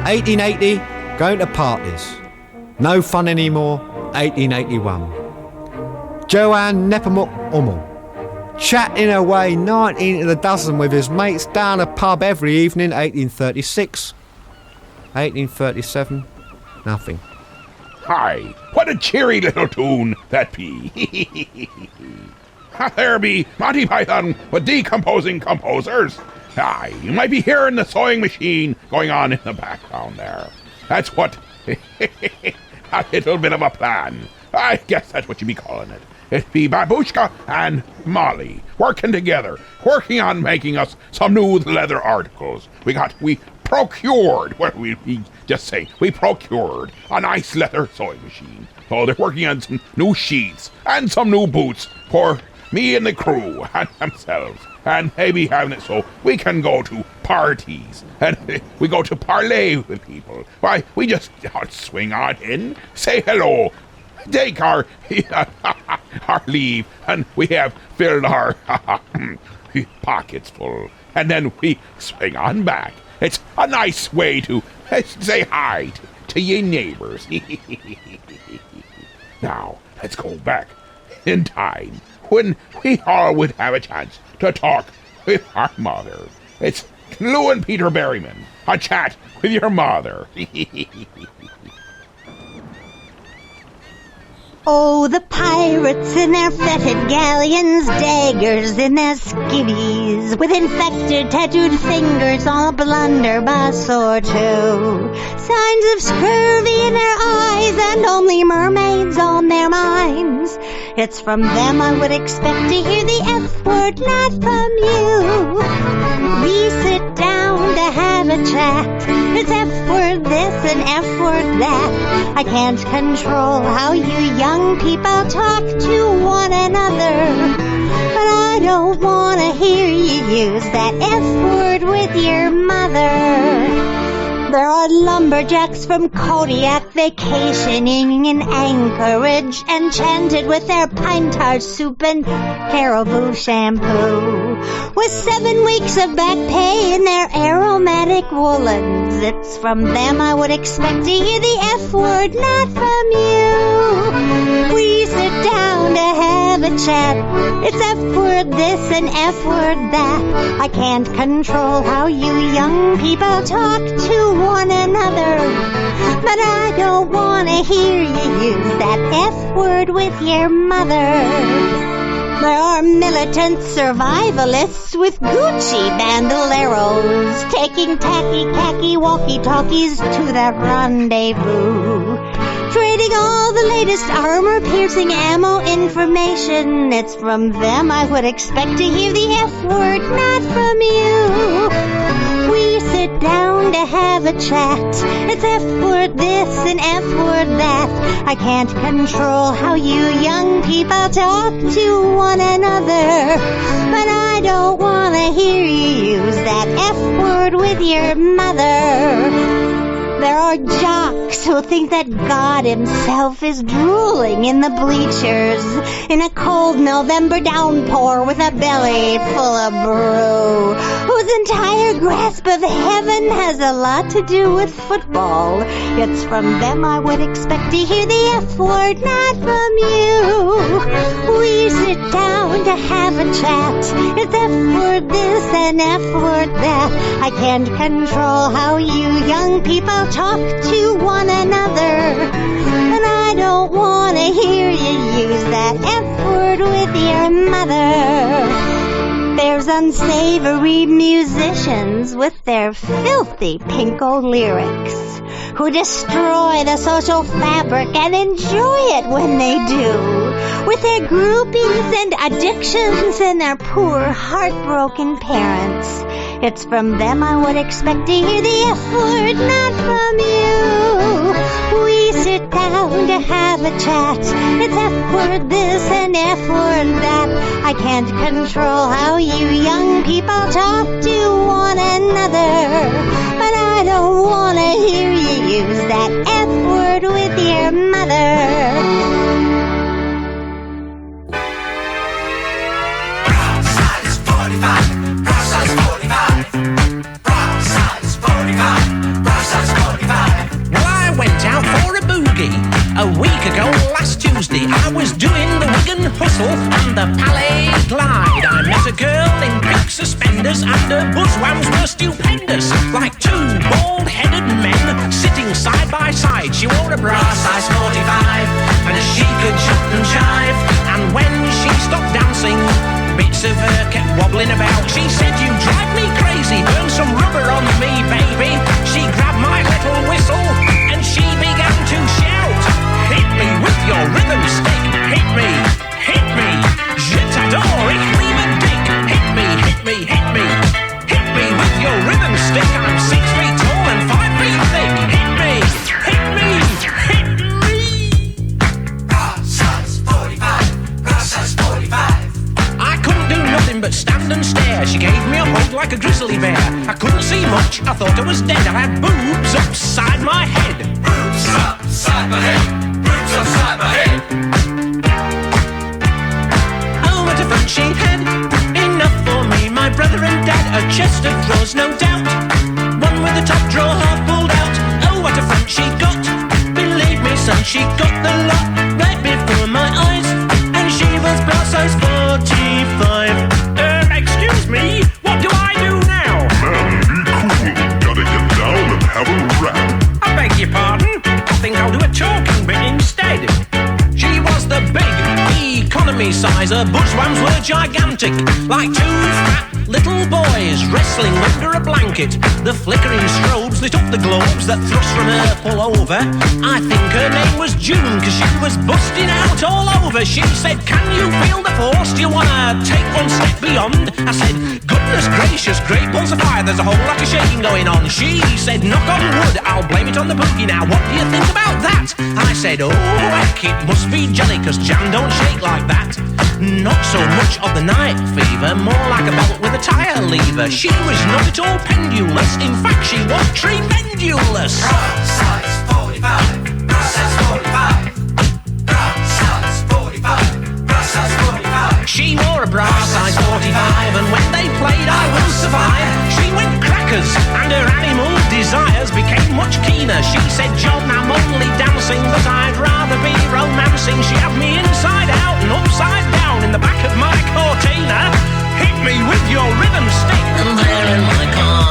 1880, going to parties, no fun anymore, 1881. Johann Nepomuk Hummel, chatting away 19 to the dozen with his mates down a pub every evening, 1836. 1837, nothing. Hi, what a cheery little tune that be. There be Monty Python with decomposing composers. Aye, you might be hearing the sewing machine going on in the background there. That's what... a little bit of a plan. I guess that's what you be calling it. It be Babushka and Molly working together, working on making us some new leather articles. We procured a nice leather sewing machine. So they're working on some new sheets and some new boots for me and the crew and themselves. And maybe having it so we can go to parties and we go to parlay with people. Why, we just swing on in, say hello, take our leave, and we have filled our pockets full. And then we swing on back. It's a nice way to say hi to your neighbors. Now, let's go back in time when we all would have a chance to talk with our mother. It's Lou and Peter Berryman, a chat with your mother. Oh, the pirates in their fetid galleons, daggers in their skivvies, with infected, tattooed fingers on a blunderbuss or two. Signs of scurvy in their eyes and only mermaids on their minds. It's from them I would expect to hear the F word, not from you. We sit down to have a chat. It's F word this and F word that. I can't control how you young people talk to one another, but I don't want to hear you use that F word with your mother. There are lumberjacks from Kodiak vacationing in Anchorage, enchanted with their pine tar soup and caribou shampoo, with 7 weeks of back pay in their aromatic woolens. It's from them I would expect to hear the F word, not from you. We sit down to have a chat. It's F word this and F word that. I can't control how you young people talk to one another, but I don't want to hear you use that F word with your mother. There are militant survivalists with Gucci bandoleros, taking tacky khaki walkie-talkies to that rendezvous, trading Having all the latest armor-piercing ammo information. It's from them I would expect to hear the F word, not from you. We sit down to have a chat. It's F word this and F word that. I can't control how you young people talk to one another, but I don't want to hear you use that F word with your mother. There are jocks who think that God himself is drooling in the bleachers in a cold November downpour with a belly full of brew, whose entire grasp of heaven has a lot to do with football. It's from them I would expect to hear the F word, not from you. We sit down to have a chat. It's F word this and F word that. I can't control how you young people talk to one another, and I don't want to hear you use that F word with your mother. There's unsavory musicians with their filthy pinko lyrics who destroy the social fabric and enjoy it when they do, with their groupings and addictions and their poor heartbroken parents. It's from them I would expect to hear the F word, not from you. We sit down to have a chat. It's F word this and F word that. I can't control how you young people talk to one another, but I don't want to hear you use that F word with your mother. Size 45. Size 45. Size 45. Size 45. Well, I went out for a boogie a week ago last Tuesday. I was doing the Wigan Hustle and the Palais Glide. I met a girl in pink suspenders and her bourgeois were stupendous, like two bald-headed men sitting side by side. She wore a bra size 45 and she could jump and jive. And when she stopped dancing, bits of her kept wobbling about. She said, "You drive me crazy, burn some rubber on me, baby." She grabbed my little whistle and she began to shout, "Hit me with your rhythm stick, hit me, hit me, je t'adore, ich liebe dich, hit me, hit me, hit me, hit me with your rhythm stick, I'm 6 feet tall and 5 feet thick, hit me, hit me, hit me." Size 45. Size 45. I couldn't do nothing but stand and stare. She gave me a hug like a grizzly bear. I couldn't see much, I thought I was dead. I had boobs upside my head. Boobs upside my head. Boobs upside my head. Oh, what a fun she had. Enough for me, my brother and dad. A chest of drawers, no doubt. One with the top drawer half pulled out. Oh, what a fun she got. Believe me, son, she got the lot right before my eyes. And she was bra size 45. Excuse me, what do I do now? Man, be cool. Gotta get down and have a rap. I beg your pardon. I think I'll do a talking bit instead. She was the big economy size. Her bourgeois were gigantic, like two fat little boys wrestling under a blanket. The flickering strobes lit up the globes that thrust from her pull over. I think her name was June, cause she was busting out all over. She said, "Can you feel the force? Do you wanna take one step beyond?" I said, "Goodness gracious, great balls of fire, there's a whole lot of shaking going on." She said, "Knock on wood, I'll blame it on the boogie now. What do you think about that?" I said, "Oh, heck, it must be jelly, cause jam don't shake like that." Not so much of the night fever, more like a belt with a tire lever. She was not at all pendulous, in fact she was tremendulous. Size 45. Size 45. Size 45. Size 45. She wore a bra size 45, and when they played I Will Survive, she went crackers, and her animal desires became much keener. She said, "John, I'm only dancing, but I'd rather be romancing." She had me inside out and upside down in the back of my Cortina. "Hit me with your rhythm stick." And there in my car,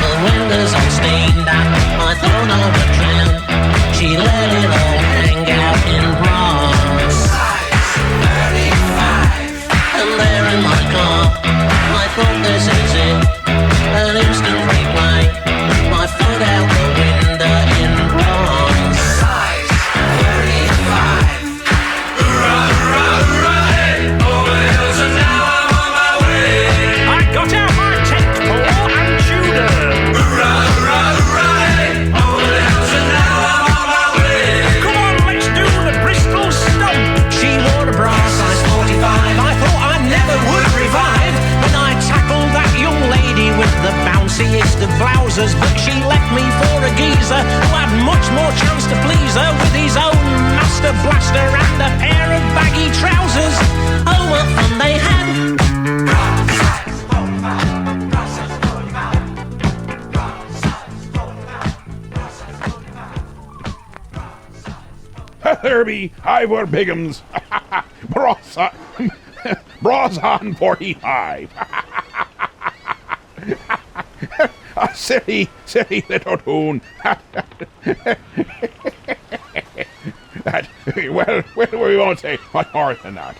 the windows all stained out, I thought of a trend. She let it all hang out in bras. Size 35. And there in my car, I thought this is it, an instant replay. My foot out the window in bras. be Ivor Biggums. Brozon 45. A silly little tune. Well, we won't say much more than that.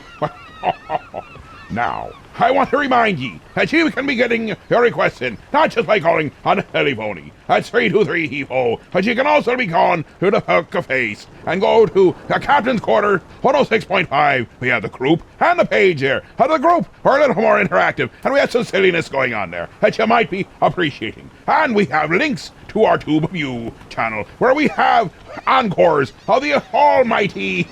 Now, I want to remind ye that you can be getting your requests in, not just by calling on the telephone at 323-HEAVO, but you can also be calling to the Poker Face and go to the Captain's Quarter 106.5. We have the group and the page there. The group, we're a little more interactive, and we have some silliness going on there that you might be appreciating. And we have links to our Tube of You channel, where we have encores of the almighty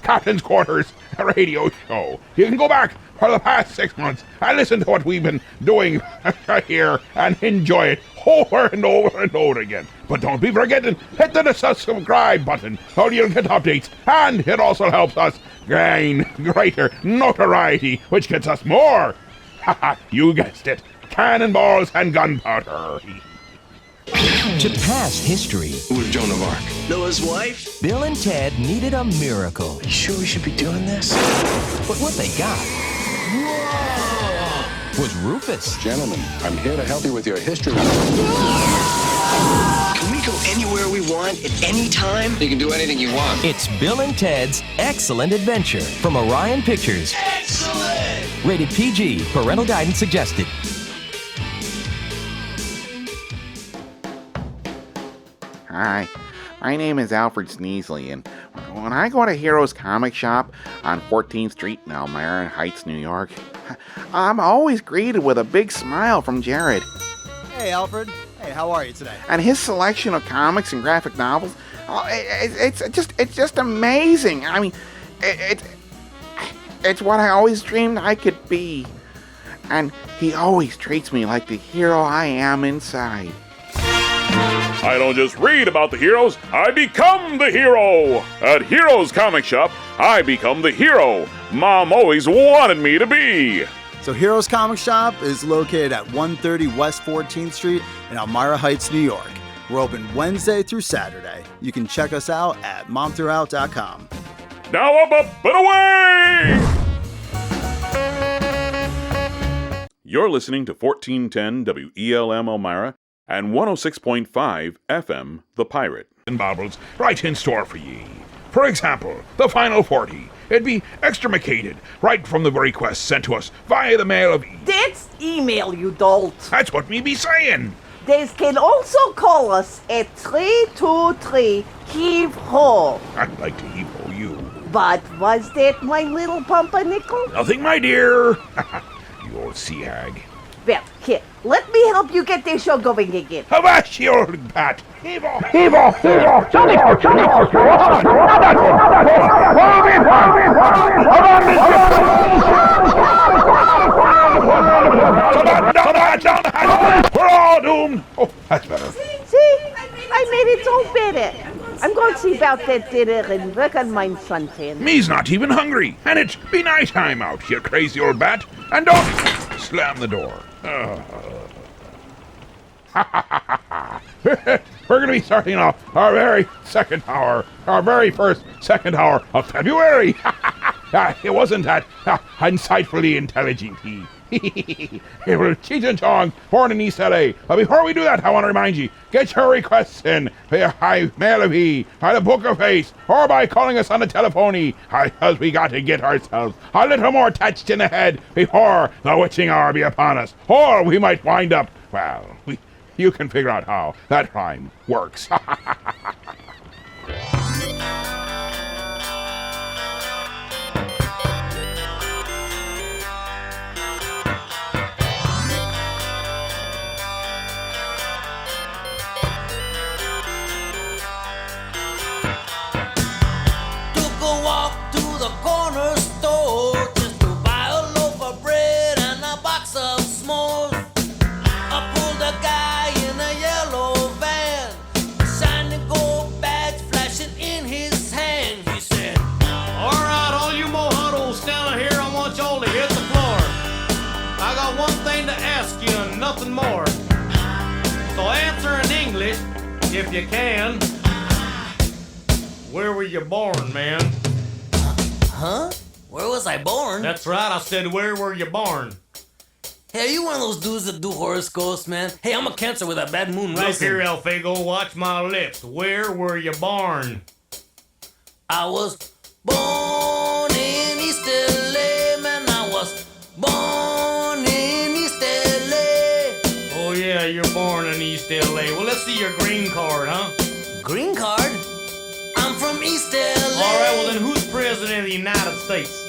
Captain's Quarters radio show. You can go back for the past 6 months and listen to what we've been doing here and enjoy it over and over and over again. But don't be forgetting, hit the subscribe button so you'll get updates, and it also helps us gain greater notoriety, which gets us more, you guessed it, cannonballs and gunpowder. To pass history. Who was Joan of Arc? Noah's wife? Bill and Ted needed a miracle. You sure we should be doing this? But what they got was Rufus. Gentlemen, I'm here to help you with your history. Can we go anywhere we want at any time? You can do anything you want. It's Bill and Ted's Excellent Adventure from Orion Pictures. Excellent! Rated PG. Parental guidance suggested. Hi, my name is Alfred Sneasley, and when I go to Heroes Comic Shop on 14th Street in Elmira Heights, New York, I'm always greeted with a big smile from Jared. Hey, Alfred. Hey, how are you today? And his selection of comics and graphic novels, it's just amazing. I mean, it's what I always dreamed I could be. And he always treats me like the hero I am inside. I don't just read about the heroes, I become the hero! At Heroes Comic Shop, I become the hero Mom always wanted me to be! So Heroes Comic Shop is located at 130 West 14th Street in Elmira Heights, New York. We're open Wednesday through Saturday. You can check us out at momthroughout.com. Now up and away! You're listening to 1410 WELM Elmira and 106.5 FM The Pirate. And baubles right in store for ye. For example, the Final 40. It'd be extremicated right from the request sent to us via the mail of That's email, you dolt. That's what me be saying. They can also call us at 323-HEAVO. I'd like to heave-ho you. But was that my little pumpernickel? Nothing, my dear. You old sea hag. Well, here, let me help you get this show going again. Avast, you old bat! Heave-ho! Heave-ho! Heave-ho! Johnny! We're all doomed! Oh, that's better. See? I made it so better. I'm going to see about that dinner and work on my suntan. Me's not even hungry, and it's be night time out, you crazy old bat. And don't slam the door. We're going to be starting off our very first second hour of February. It wasn't that insightfully intelligent. It was Cheech and Chong, born in East LA. But before we do that, I want to remind you, get your requests in via mail of by the Poker Face, or by calling us on the telephone, because we got to get ourselves a little more touched in the head before the witching hour be upon us. Or we might wind up, well, you can figure out how that rhyme works. Nothing more. So answer in English, if you can. where were you born, man? Huh? Where was I born? That's right, I said, where were you born? Hey, are you one of those dudes that do horoscopes, man? Hey, I'm a Cancer with a bad moon Look rising. here, El Fago, watch my lips. Where were you born? I was born in East LA, man. I was born in East LA. Oh yeah, you're born in East LA. Well, let's see your green card, huh? Green card? I'm from East LA. Alright, well then who's president of the United States?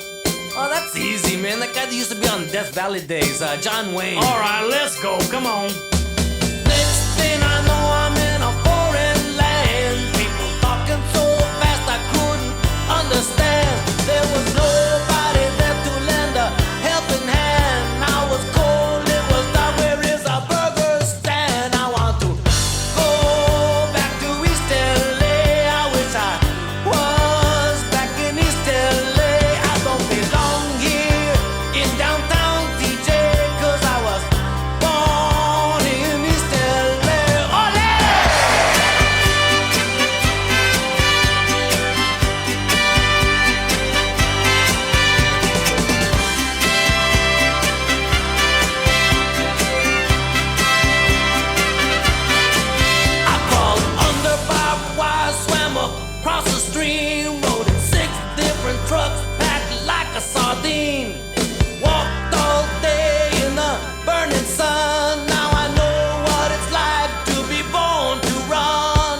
Oh, that's easy, man. That guy that used to be on Death Valley days, John Wayne. Alright, let's go. Come on. Next thing I know, I'm in a foreign land. People talking so fast I couldn't understand. There was nobody there to lend a helping hand. I was cold, it was dark. Where is a burger stand? I want to go back to East LA. I wish I was back in East LA. I don't belong here in downtown TJ, 'cause I was born in East LA. Ole! I crawled under barbed wire, swam across the stream, rode in 6 different trucks, packed like a sardine. Walked all day in the burning sun. Now I know what it's like to be born to run.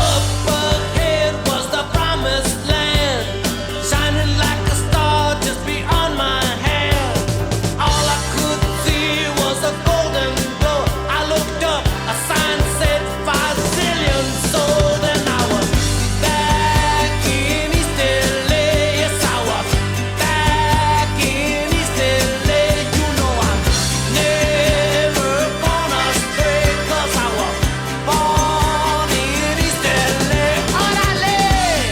Up ahead was the promised land, shining like a star just beyond my hand. All I could see was a golden glow. I looked up, a sign said 5 zillion sold, and I was back in East LA. Yes, I was back in East LA. You know I'm never gonna stray, 'cause I was born in East LA. Orale!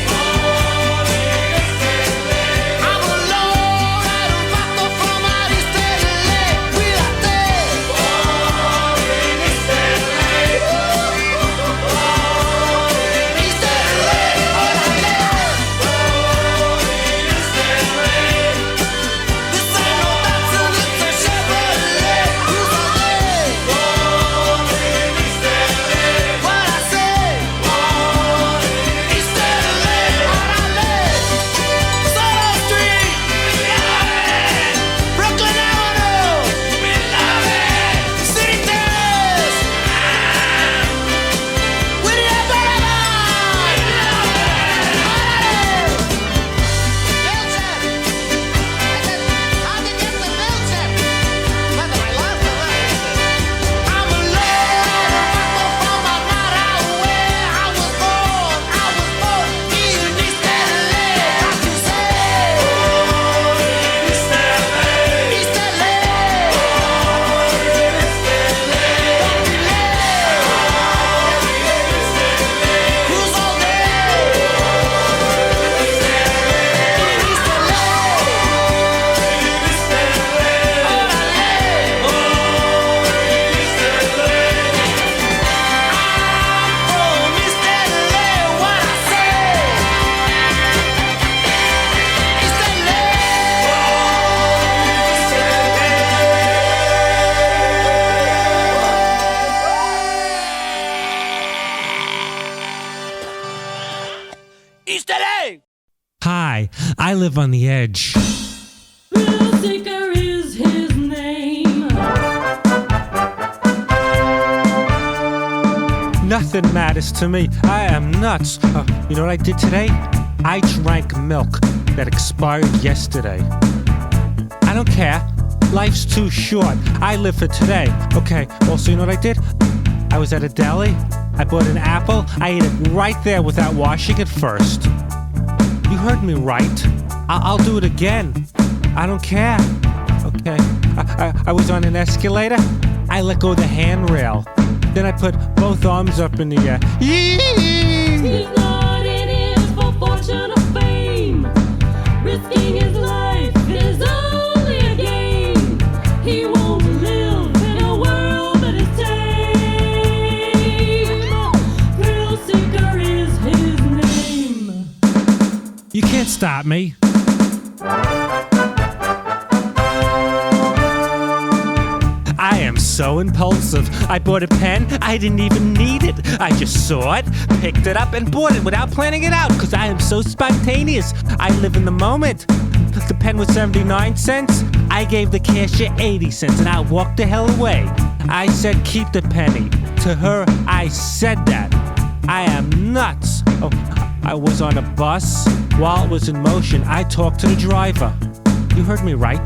Born in East LA. I'm alone, I don't fatto from out East LA. Cuídate! Born in East LA. Born in East LA. Orale! Born in East LA. This ain't no Datsun, it's a Chevrolet. Cuídate! Born in East LA. What I say? Born in East LA. Orale! Soho Street. Brooklyn Avenue. We love it. City Terrace. Whittier Boulevard. We love it. Orale! Milchep. I said, how'd you get the Milchep? Whether I lost or not. I'm alone, from another where I was born in East LA. What you say? East LA. East LA. Cruise all day. In East LA. East LA! Hi, I live on the edge. Seeker is his name. Nothing matters to me. I am nuts. You know what I did today? I drank milk that expired yesterday. I don't care. Life's too short. I live for today. Okay, also, you know what I did? I was at a deli. I bought an apple. I ate it right there without washing it first. You heard me right. I'll do it again. I don't care. Okay. I was on an escalator. I let go of the handrail. Then I put both arms up in the air. He's not in it for fortune or fame. Risking his life is only a game. He won't live in a world that is tame. can't stop me. I am so impulsive. I bought a pen, I didn't even need it. I just saw it, picked it up, and bought it without planning it out, because I am so spontaneous. I live in the moment. The pen was 79 cents. I gave the cashier 80 cents, and I walked the hell away. I said, keep the penny. To her, I said that. I am nuts. Oh, I was on a bus. While it was in motion, I talked to the driver. You heard me right.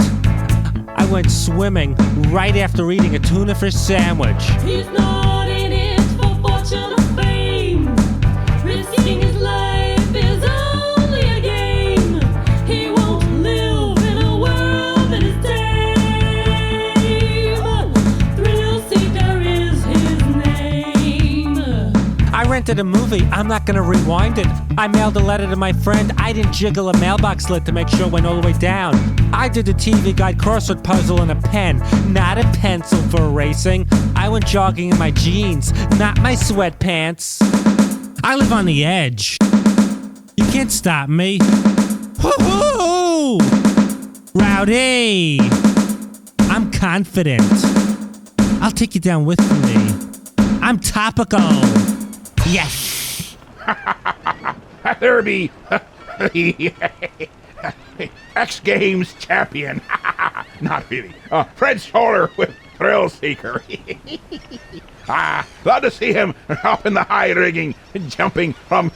I went swimming right after eating a tuna fish sandwich. He's not in it for fortune or fame. Risking his life is only a game. He won't live in a world that is tame. Thrill Seeker is his name. I rented a movie. I'm not gonna rewind it. I mailed a letter to my friend. I didn't jiggle a mailbox lid to make sure it went all the way down. I did the TV Guide crossword puzzle in a pen, not a pencil for erasing. I went jogging in my jeans, not my sweatpants. I live on the edge. You can't stop me. Woohoo! Rowdy! I'm confident. I'll take you down with me. I'm topical. Yes! There be X Games champion. Not really. Fred Scholler with Thrill Seeker. Glad to see him up in the high rigging, jumping from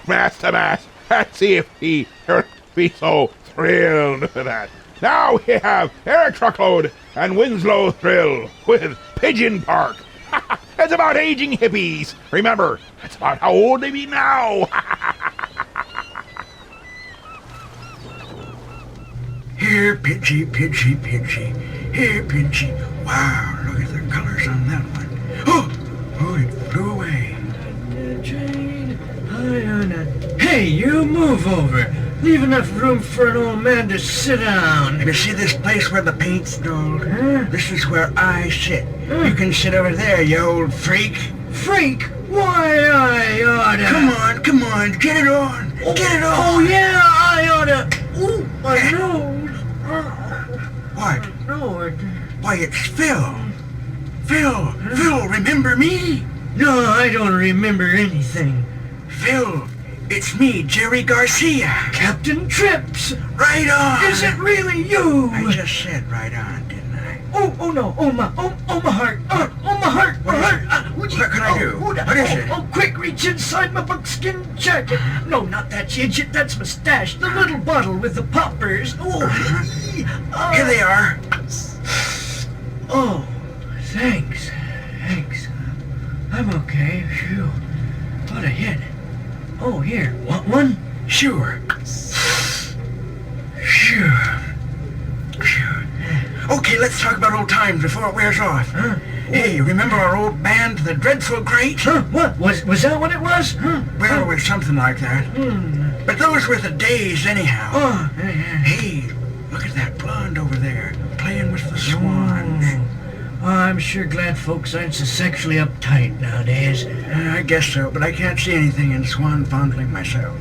mast to mast. Let's see if he be so thrilled with that. Now we have Eric Truckload and Winslow Thrill with Pigeon Park. It's about aging hippies. Remember, it's about how old they be now. Here, Pidgey, Pidgey, Pidgey. Here, Pidgey. Wow, look at the colors on that one. Oh, it flew away. Hey, you move over. Leave enough room for an old man to sit down. You see this place where the paint's dulled? Huh? This is where I sit. You can sit over there, you old freak. Freak? Why, I oughta... Come on, get it on. Get it on. Oh, yeah, I oughta... Ooh, my nose. What? No, Why, it's Phil. Phil, remember me? No, I don't remember anything. Phil, it's me, Jerry Garcia. Captain Trips. Right on. Is it really you? I just said right on, didn't I? Oh no, oh my heart. Oh my heart. What can I do? What is it? Oh, quick, reach inside my buckskin jacket. No, not that, you idiot. That's my stash. The little bottle with the poppers. Here they are. Oh, thanks. I'm okay. Phew. What a hit. Oh, here. Want one? Sure. Okay, let's talk about old times before it wears off. Huh? Hey, remember our old band, the Dreadful Great? Huh? What? Was that what it was? Huh? Well, it was something like that. But those were the days anyhow. Oh, Hey, look at that blonde over there, playing with the swans. I'm sure glad folks aren't so sexually uptight nowadays. I guess so, but I can't see anything in swan fondling myself.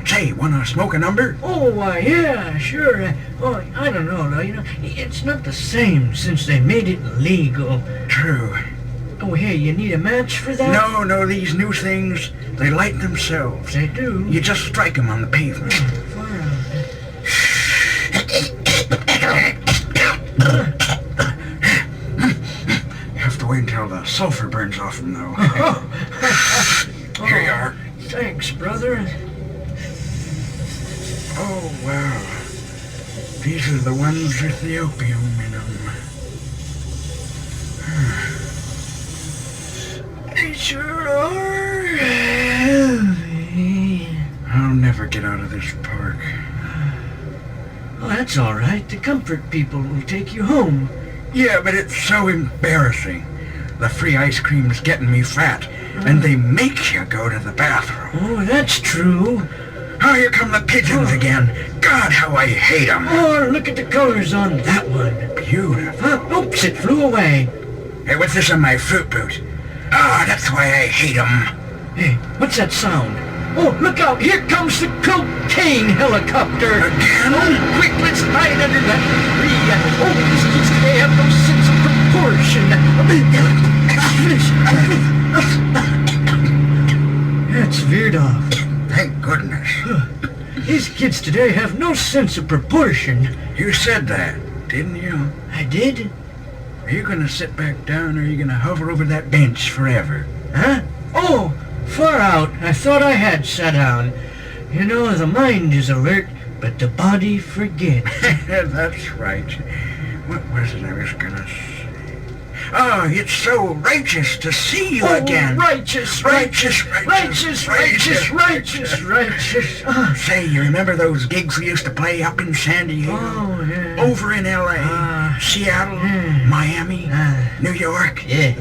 Say, wanna smoke a number? Oh, why, yeah, sure. I don't know, though. You know, it's not the same since they made it legal. True. Oh, hey, you need a match for that? No, these new things, they light themselves. They do? You just strike them on the pavement. You have to wait until the sulfur burns off them, though. Here you are. Thanks, brother. Oh, wow. These are the ones with the opium in them. They sure are heavy. I'll never get out of this park. Oh, that's all right. The comfort people will take you home. Yeah, but it's so embarrassing. The free ice cream's getting me fat, and they make you go to the bathroom. Oh, that's true. Oh, here come the pigeons again. God, how I hate them. Oh, look at the colors on that one. Beautiful. Oops, it flew away. Hey, what's this on my fruit boot? Ah, that's why I hate them. Hey, what's that sound? Oh, look out! Here comes the cocaine helicopter! Again? Oh, quick, let's hide under that tree! Oh, these kids today have no sense of proportion! That's veered off. Thank goodness. These kids today have no sense of proportion. You said that, didn't you? I did? Are you gonna sit back down, or are you gonna hover over that bench forever? Huh? Oh, far out. I thought I had sat down. You know, the mind is alert, but the body forgets. That's right. What was it I was gonna say? Oh, it's so righteous to see you again. Righteous. Oh, say, you remember those gigs we used to play up in Sandy Hill? Oh, yeah. Over in L.A., Seattle, Miami, New York? Yeah.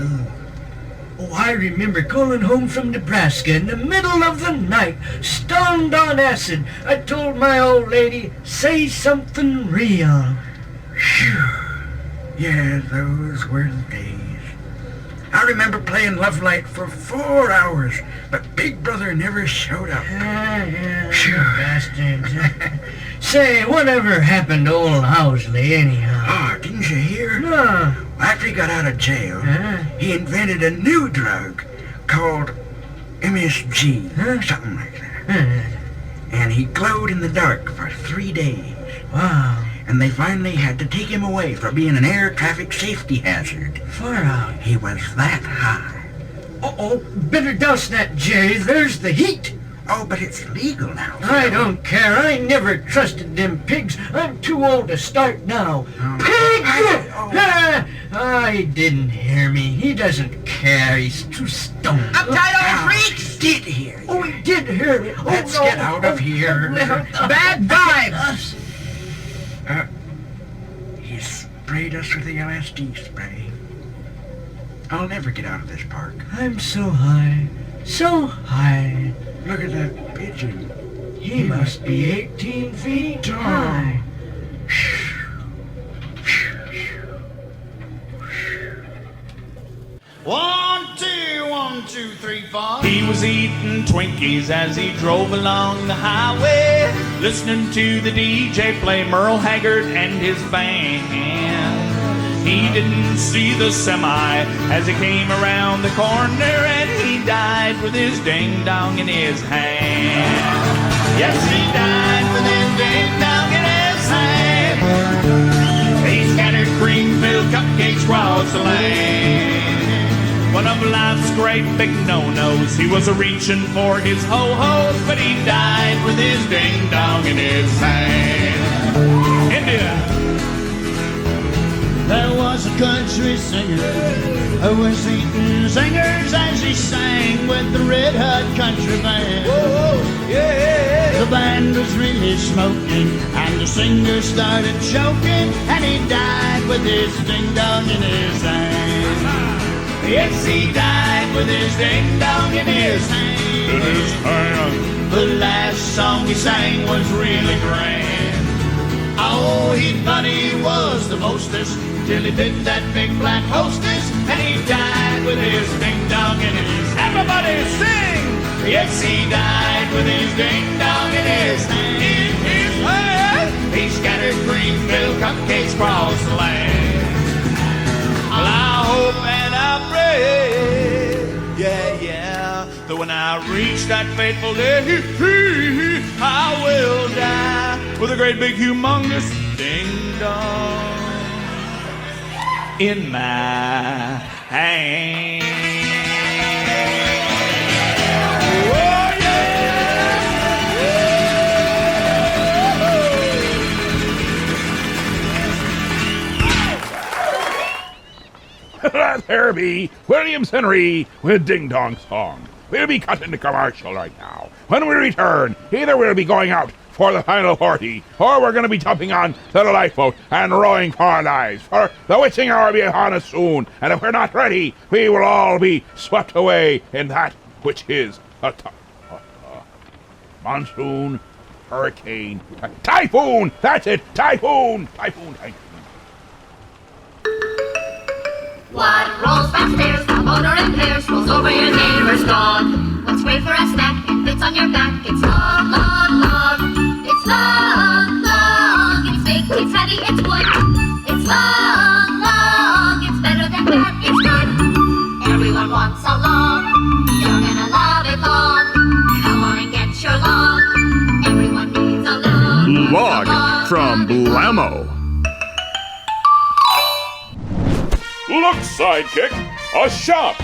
Oh, I remember calling home from Nebraska in the middle of the night, stoned on acid. I told my old lady, say something real. Phew. Yeah, those were the days. I remember playing Love Light for 4 hours, but Big Brother never showed up. Yeah, bastards. Say, whatever happened to old Housley, anyhow? Oh, didn't you hear? No. After he got out of jail, he invented a new drug called MSG, something like that. And he glowed in the dark for 3 days. Wow. And they finally had to take him away for being an air traffic safety hazard. Far out. He was that high. Uh-oh, better douse that, Jerry. There's the heat. Oh, but it's legal now. I don't care. I never trusted them pigs. I'm too old to start now. Pigs! He didn't hear me. He doesn't care. He's too stoned. Uptight old freaks! Did hear you. Oh, he did hear me. Let's get out of here. Bad vibes. He sprayed us with the LSD spray. I'll never get out of this park. I'm so high. So high. Look at that pigeon. He must be 18 feet high. One, two, three, four. He was eating Twinkies as he drove along the highway, listening to the DJ play Merle Haggard and his band. He didn't see the semi as he came around the corner, and he died with his ding-dong in his hand. Yes, he died with his ding-dong in his hand. He scattered cream-filled cupcakes across the land. One of life's great big no-nos. He was a-reaching for his ho-hos, but he died with his ding-dong in his hand. India. There was a country singer who was eating singers as he sang with the Red Hot Country Band. Whoa, yeah. The band was really smoking, and the singer started choking, and he died with his ding-dong in his hand. Yes, he died with his ding-dong in his hand. In his hand. The last song he sang was really grand. Oh, he thought he was the mostest till he did that big black hostess, and he died with his ding-dong in his hand. Everybody sing! Yes, he died with his ding-dong in his hand. In his hand! He scattered cream-filled cupcakes across the land. Well, I hope and I pray, yeah, that when I reach that fateful day, I will die with a great big humongous ding-dong in my hand. Oh, There be Williams Henry with Ding Dong Song. We'll be cutting the commercial right now. When we return, either we'll be going out for the final party, or we're going to be jumping on to the lifeboat and rowing for our lives, for the witching hour will be upon us soon, and if we're not ready, we will all be swept away in that which is a monsoon, hurricane, typhoon, that's it, typhoon. What rolls downstairs, a motor and pairs, rolls over your neighbor's dog. What's great for a snack and fits on your back from Blammo. Look, Sidekick, a shop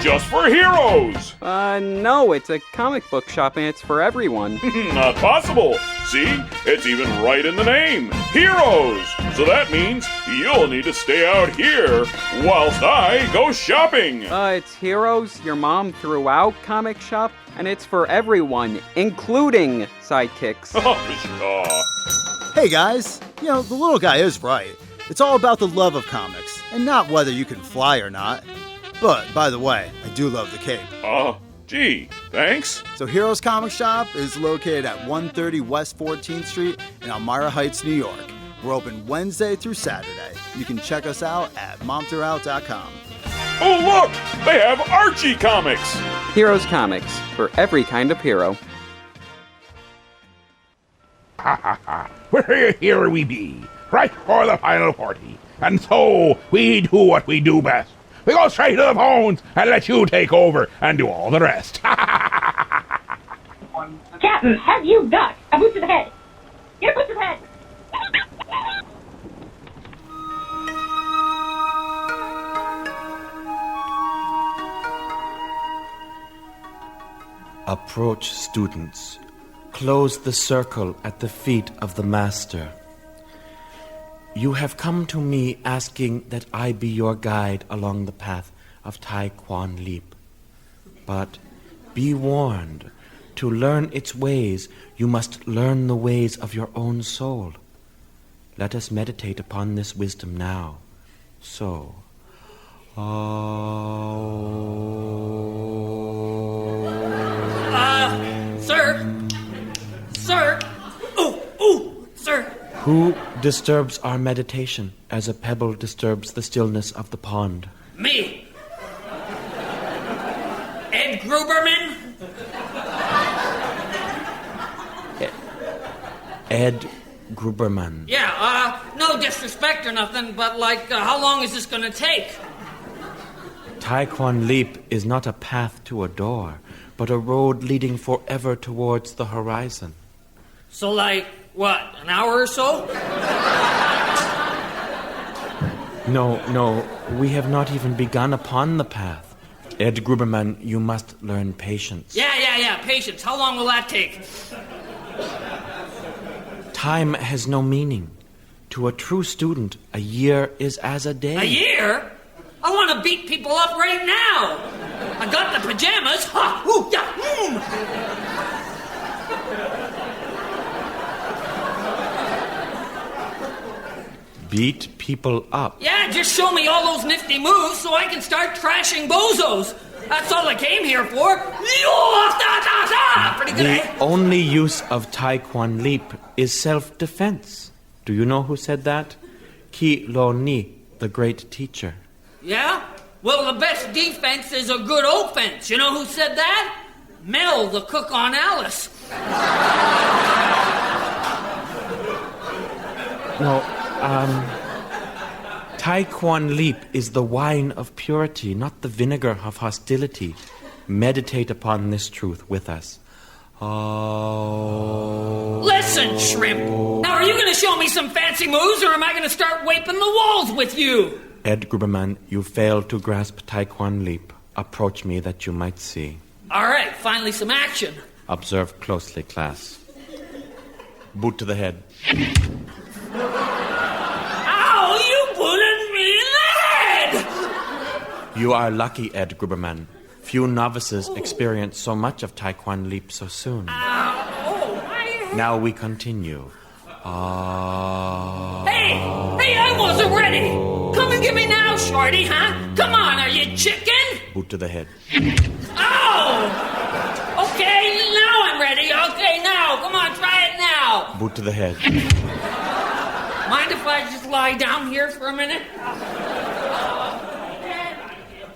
just for heroes. No, it's a comic book shop and it's for everyone. Not possible. See, it's even right in the name, Heroes. So that means you'll need to stay out here whilst I go shopping. It's Heroes, your mom threw out comic shop, and it's for everyone, including sidekicks. Hey guys, the little guy is right. It's all about the love of comics, and not whether you can fly or not. But, by the way, I do love the cape. Gee, thanks. So Heroes Comic Shop is located at 130 West 14th Street in Elmira Heights, New York. We're open Wednesday through Saturday. You can check us out at momtheroutout.com. Oh, look! They have Archie comics! Heroes Comics, for every kind of hero. Ha ha ha. Here we be, right for the final 40. And so, we do what we do best. We go straight to the phones and let you take over and do all the rest. Captain, have you got a boot to the head? Get a boot to the head! Approach, students. Close the circle at the feet of the Master. You have come to me asking that I be your guide along the path of Tai Quan Leap. But be warned, to learn its ways, you must learn the ways of your own soul. Let us meditate upon this wisdom now. So, Sir! Sir! Who disturbs our meditation as a pebble disturbs the stillness of the pond? Me! Ed Gruberman? Ed Gruberman. Yeah, no disrespect or nothing, but how long is this gonna take? Tai Quan Leap is not a path to a door, but a road leading forever towards the horizon. So what, an hour or so? No, we have not even begun upon the path. Ed Gruberman, you must learn patience. Yeah, patience. How long will that take? Time has no meaning. To a true student, a year is as a day. A year? I want to beat people up right now. I got the pajamas. Ha! Ooh, yeah, Beat people up. Yeah, just show me all those nifty moves so I can start trashing bozos. That's all I came here for. Pretty good, The only use of Tai Quan Leap is self-defense. Do you know who said that? Ki Lo Ni, the great teacher. Yeah? Well, the best defense is a good offense. You know who said that? Mel, the cook on Alice. No, Tai Quan Leap is the wine of purity, not the vinegar of hostility. Meditate upon this truth with us. Listen, Shrimp. Now, are you going to show me some fancy moves, or am I going to start waping the walls with you? Ed Gruberman, you failed to grasp Tai Quan Leap. Approach me that you might see. All right, finally some action. Observe closely, class. Boot to the head. Ow, you bullied me in the head! You are lucky, Ed Gruberman. Few novices experience so much of Tai Quan Leap so soon. Now we continue. Hey, I wasn't ready! Come and get me now, shorty, huh? Come on, are you chicken? Boot to the head. Ow! Okay, now I'm ready. Okay, now. Come on, try it now. Boot to the head. Mind if I just lie down here for a minute?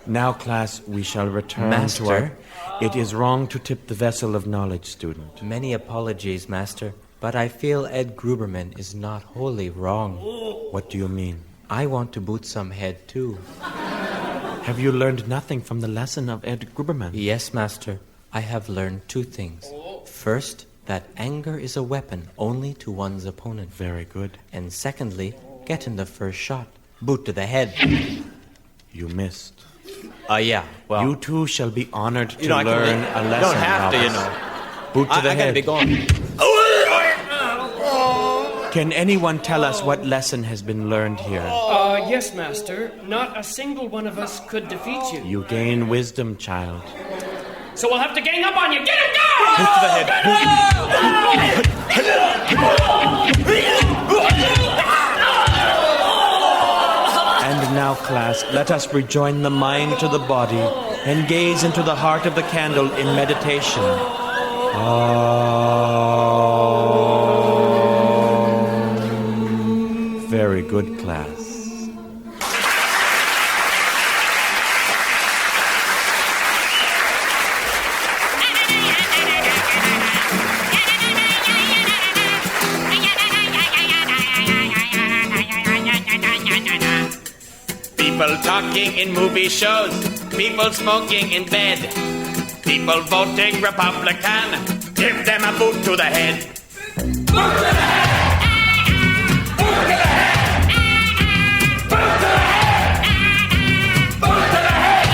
Now, class, we shall return Master? to our... It is wrong to tip the vessel of knowledge, student. Many apologies, Master, but I feel Ed Gruberman is not wholly wrong. What do you mean? I want to boot some head, too. Have you learned nothing from the lesson of Ed Gruberman? Yes, Master. I have learned two things. First, that anger is a weapon only to one's opponent. Very good. And secondly, get in the first shot. Boot to the head. You missed. Yeah, well... You two shall be honored to I can learn leave. a lesson. You don't have to, Boot to the I head. gotta be going. Can anyone tell us what lesson has been learned here? Yes, Master. Not a single one of us could defeat you. You gain wisdom, child. So we'll have to gang up on you. Get him, go! Boot to the head. And now, class, let us rejoin the mind to the body and gaze into the heart of the candle in meditation. Very good, class. People talking in movie shows, people smoking in bed, people voting Republican, give them a boot to the head. Boot to the head! Boot to the head! Boot to the head! Boot to the head!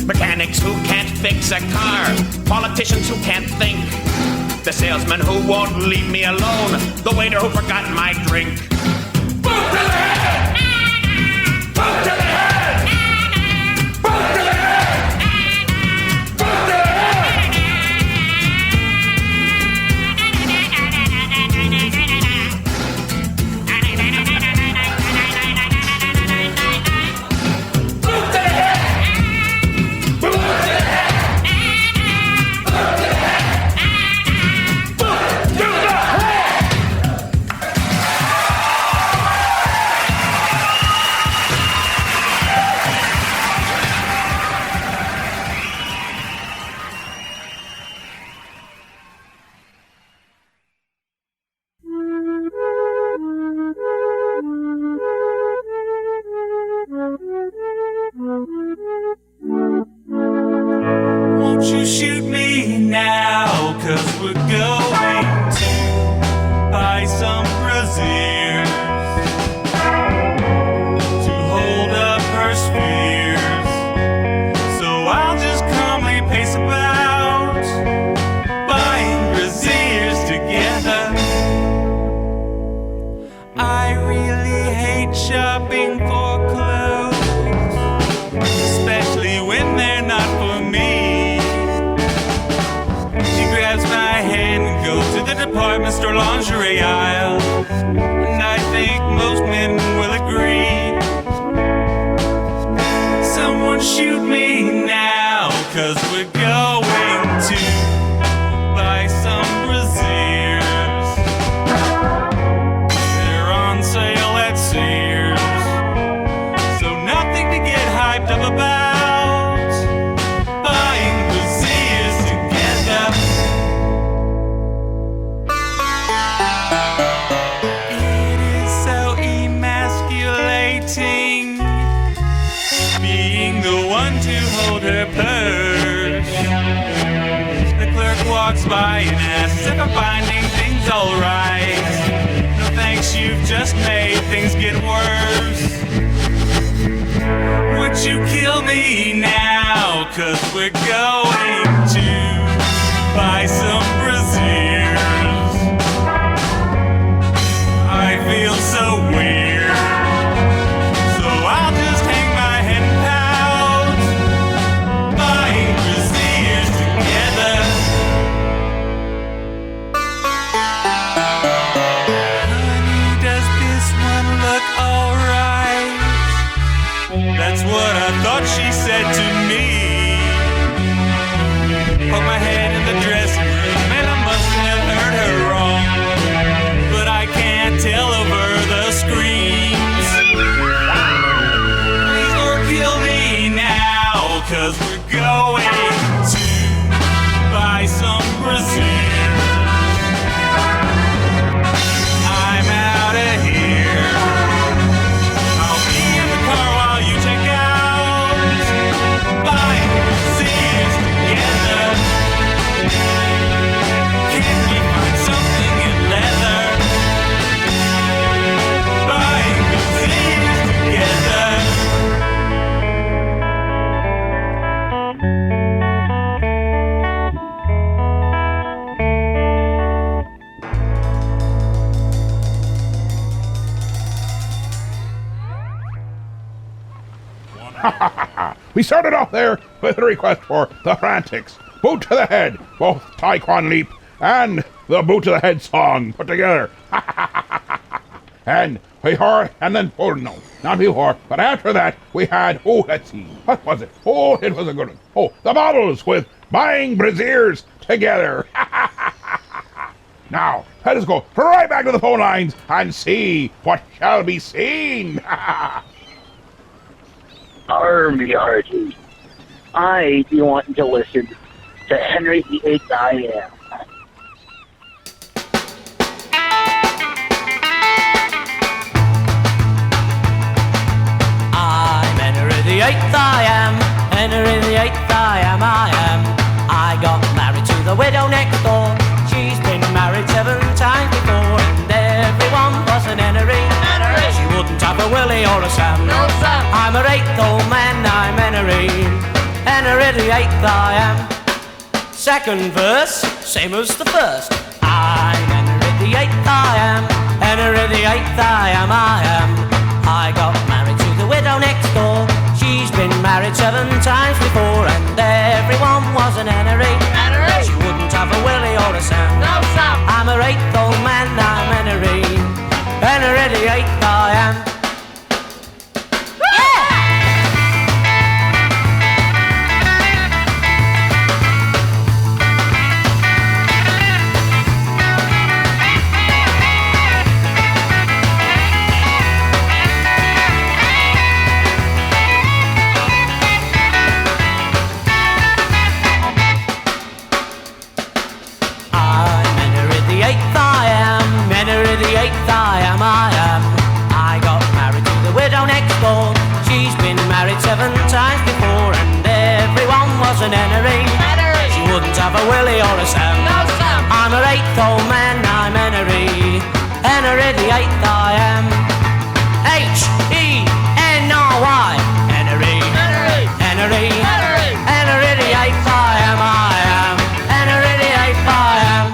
Mechanics who can't fix a car, politicians who can't think, the salesman who won't leave me alone, the waiter who forgot my drink. Boot to the head! Boot to the head! Boot to the head! Boot to the Won't you shoot me now? 'Cause we're going to buy some braziers to hold up her spheres. So I'll just calmly pace about, buying braziers together. I really hate shopping for clothes, especially when they're not for me. She grabs my hand and goes to the department store lingerie aisle, and I think most men will agree. Someone shoot me now, 'cause we're going to buy some braziers. They're on sale at Sears, so nothing to get hyped up about, buying braziers together. It is so emasculating, being the one to hold her purse. The clerk walks by and asks if I'm finding things alright. No thanks, you've just made things get worse. Would you kill me now? 'Cause we're going to buy some braziers. I feel so weird, so I'll just hang my head and pout, buying braziers together. Honey, does this one look alright? That's what I thought she said to me. Poke my head in the dressing room, and I must have heard her wrong, but I can't tell over the screams. Please, Lord, kill me now, 'cause we're going to buy some braziers. I'm out of here. We started off there with a request for the Frantics. Boot to the head, both Taekwon Leap and the Boot to the Head song put together. And before, and then, oh no, not before, but after that, we had, let's see, what was it? It was a good one. The Models with Buying Braziers Together. Now, let us go right back to the phone lines and see what shall be seen. Army Archie, I be wanting to listen to Henry VIII I Am. I'm Henry VIII I am, Henry VIII I am, I got married to the widow next door. She's been married 7 times before, and everyone was an Henry. She wouldn't have a Willie or a Sam. No, Sam. I'm her 8th old man, I'm Henry. Henry VIII I am. Second verse, same as the first. I'm Henry VIII I am, Henry VIII I am, I got married to the widow next door. She's been married 7 times before, and everyone was an Henry. She wouldn't have a Willie or a Sam. No, Sam. I'm her 8th old man, I'm Henry. Henry VIII I am. I got married to the widow next door. She's been married 7 times before, and everyone was an Henry. She wouldn't have a Willie or a Sam. No, Sam. I'm her 8th old man, I'm Henry. Henry VIII I am. H-E-N-R-Y. Henry. Henry. Henry VIII I am. Henry VIII I am.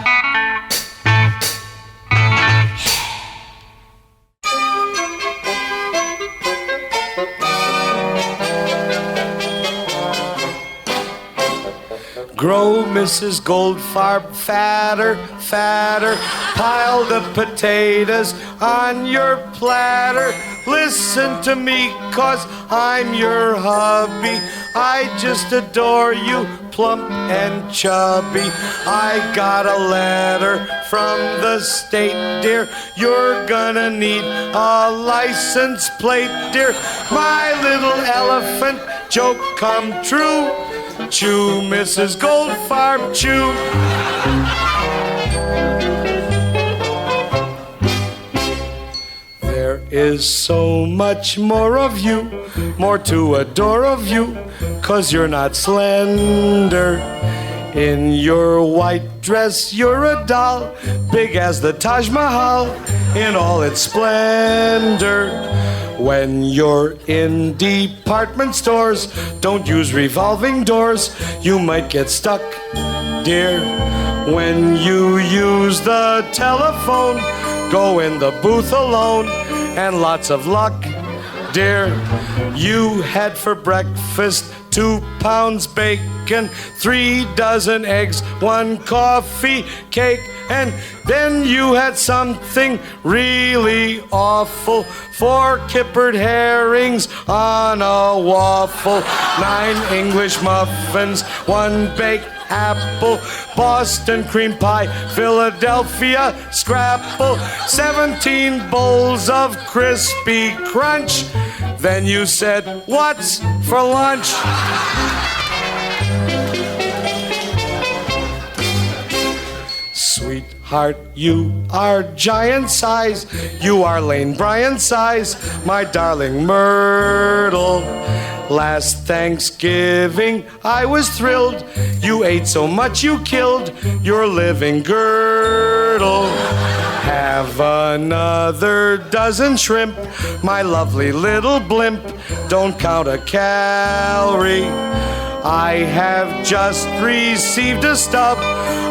Grow, Mrs. Goldfarb, fatter, fatter. Pile the potatoes on your platter. Listen to me, 'cause I'm your hubby. I just adore you, plump and chubby. I got a letter from the state, dear. You're gonna need a license plate, dear. My little elephant joke come true. Chew, Mrs. Goldfarb, chew. There is so much more of you, more to adore of you, 'cause you're not slender. In your white dress, you're a doll, big as the Taj Mahal, in all its splendor. When you're in department stores, don't use revolving doors, you might get stuck, dear. When you use the telephone, go in the booth alone, and lots of luck, dear. You had for breakfast 2 pounds bacon, 3 dozen eggs, 1 coffee cake, and then you had something really awful, 4 kippered herrings on a waffle, 9 English muffins, 1 baked apple, Boston cream pie, Philadelphia scrapple, 17 bowls of crispy crunch. Then you said, "What's for lunch?" Sweetheart, you are giant size. You are Lane Bryant size, my darling Myrtle. Last Thanksgiving I was thrilled. You ate so much you killed your living girdle. Have another dozen shrimp, my lovely little blimp. Don't count a calorie. I have just received a stub.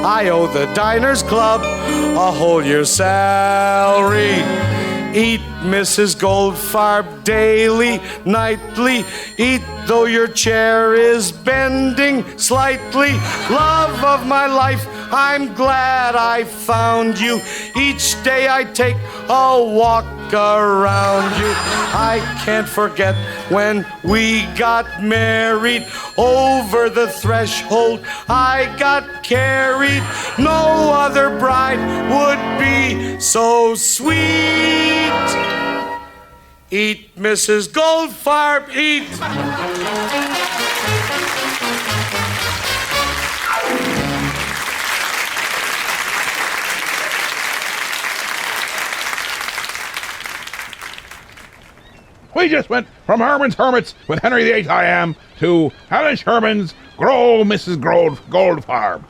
I owe the Diners Club a whole year's salary. Eat Mrs. Goldfarb, daily, nightly. Eat though your chair is bending slightly. Love of my life, I'm glad I found you. Each day I take a walk around you. I can't forget when we got married. Over the threshold I got carried. No other bride would be so sweet. Eat, Mrs. Goldfarb, eat. We just went from Herman's Hermits with Henry VIII I Am to Helen Sherman's Grow Mrs. Goldfarb.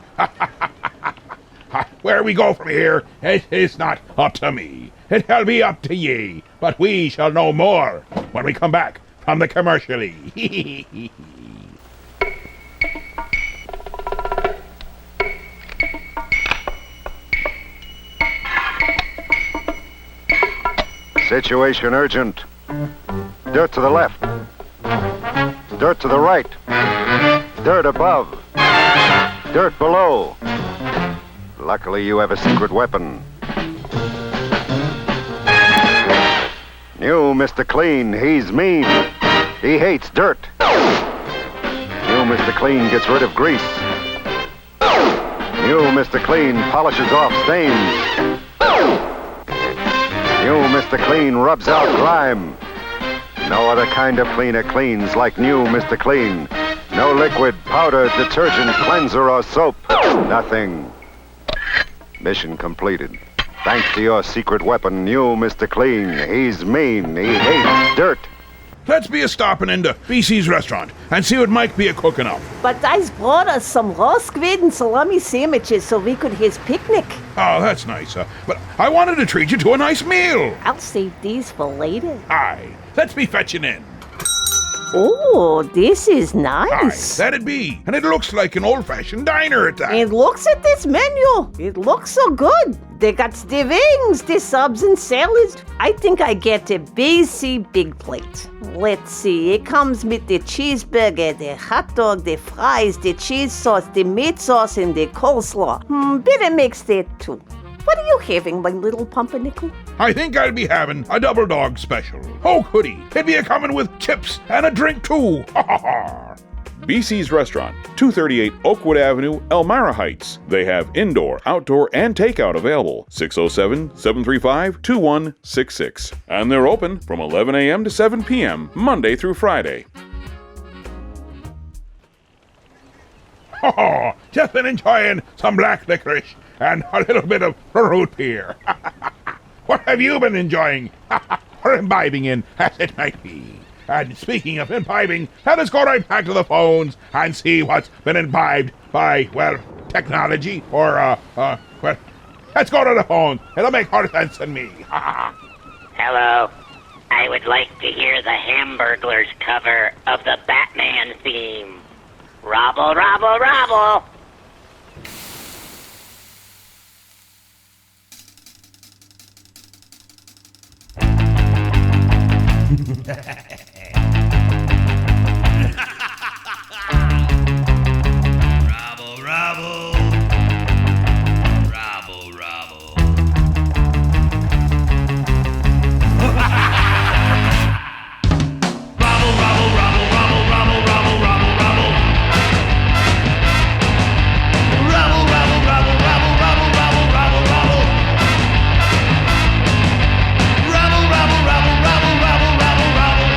Where we go from here, it is not up to me. It shall be up to ye. But we shall know more when we come back from the commercially. Situation urgent. Dirt to the left. Dirt to the right. Dirt above. Dirt below. Luckily, you have a secret weapon. New Mr. Clean, he's mean. He hates dirt. New Mr. Clean gets rid of grease. New Mr. Clean polishes off stains. New Mr. Clean rubs out grime. No other kind of cleaner cleans like new Mr. Clean. No liquid, powder, detergent, cleanser, or soap. Nothing. Mission completed. Thanks to your secret weapon, new Mr. Clean. He's mean. He hates dirt. Let's be a stopping into BC's restaurant and see what Mike be a cooking up. But I's brought us some raw squid and salami sandwiches so we could his picnic. Oh, that's nice. But I wanted to treat you to a nice meal. I'll save these for later. Aye. Let's be fetching in. Oh, this is nice. Aye, that'd be. And it looks like an old-fashioned diner at that. And looks at this menu. It looks so good. They got the wings, the subs and salads. I think I get a BC big plate. Let's see. It comes with the cheeseburger, the hot dog, the fries, the cheese sauce, the meat sauce, and the coleslaw. Better mix that too. What are you having, my little pumpernickel? I think I'll be having a double dog special. Oh, goody. It'd be a coming with chips and a drink too. Ha ha ha. BC's Restaurant, 238 Oakwood Avenue, Elmira Heights. They have indoor, outdoor, and takeout available. 607-735-2166. And they're open from 11 a.m. to 7 p.m. Monday through Friday. Oh, just been enjoying some black licorice and a little bit of root beer. What have you been enjoying? Or imbibing in, as it might be. And speaking of imbibing, let us go right back to the phones and see what's been imbibed by, well, technology or, well, let's go to the phone. It'll make more sense than me. Hello. I would like to hear the Hamburglers cover of the Batman theme. Robble, robble, robble. Robble, robble. Robble, robble. Robble, robble, robble, robble, robble, robble, robble, robble. Robble, robble, robble, robble, robble, robble, robble, robble. Robble, robble, robble, robble, robble, robble, robble.